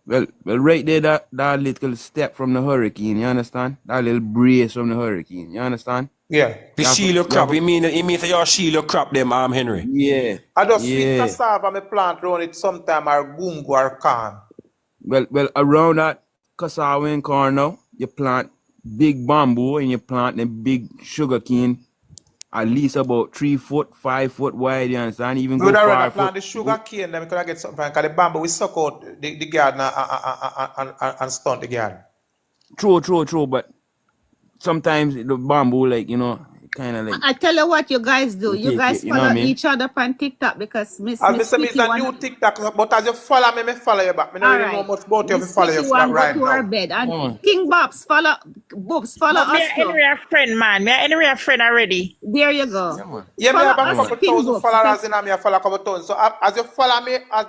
Well, right there, that little step from the hurricane, you understand? That little brace from the hurricane, you understand? Yeah. The You have to- shield your you crop. have to- You mean say your shield your crop them, Henry. Yeah, I just feed yeah. cassava, me plant around it sometime, or gungo or corn. Well, around that cassava and corn now, you plant big bamboo and you plant a big sugar cane, at least about 3 foot, 5 foot wide, you understand? Even We go would have rather 5 foot. plant the sugar cane, then we could get something, because the bamboo, we suck out the garden and stunt the garden. True, but sometimes the bamboo, like, kind of like, I tell you what you guys do. You take guys it, you know follow what I mean? each other on TikTok because Miss As I say, it's Kitty a new TikTok, but as you follow me, me follow you back. Me don't really know much about you, me Miss follow you Kitty want go right to her now. bed. And Oh. King Bobs, follow But us me too. and Henry a friend, man. Me and Henry a friend already. There you go. Yeah, man. Yeah, me Follow have a us, couple King thousand Bobs. followers in me, I follow a couple thousand. So as you follow me, as